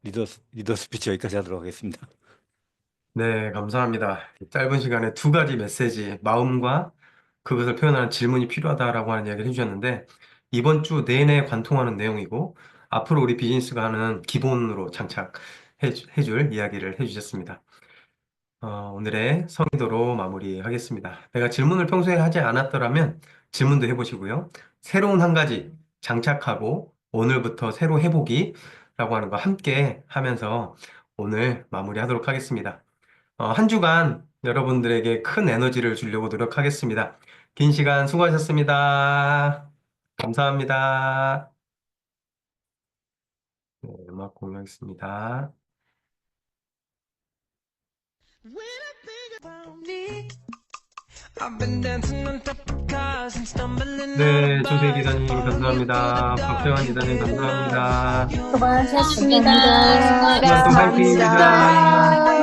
리더 스피치 여기까지 하도록 하겠습니다. 네, 감사합니다. 짧은 시간에 두 가지 메시지, 마음과 그것을 표현하는 질문이 필요하다라고 하는 이야기를 해주셨는데, 이번 주 내내 관통하는 내용이고, 앞으로 우리 비즈니스가 하는 기본으로 장착해줄 이야기를 해주셨습니다. 오늘의 성의도로 마무리하겠습니다. 내가 질문을 평소에 하지 않았더라면 질문도 해보시고요. 새로운 한 가지 장착하고 오늘부터 새로 해보기라고 하는 거 함께 하면서 오늘 마무리하도록 하겠습니다. 한 주간 여러분들에게 큰 에너지를 주려고 노력하겠습니다. 긴 시간 수고하셨습니다. 감사합니다. 네, 음악 공유하겠습니다. 네, 조세 기자님 감사합니다. 박태환 기자님 감사합니다. 수고하셨습니다. 수고하셨습니다. 감사합니다.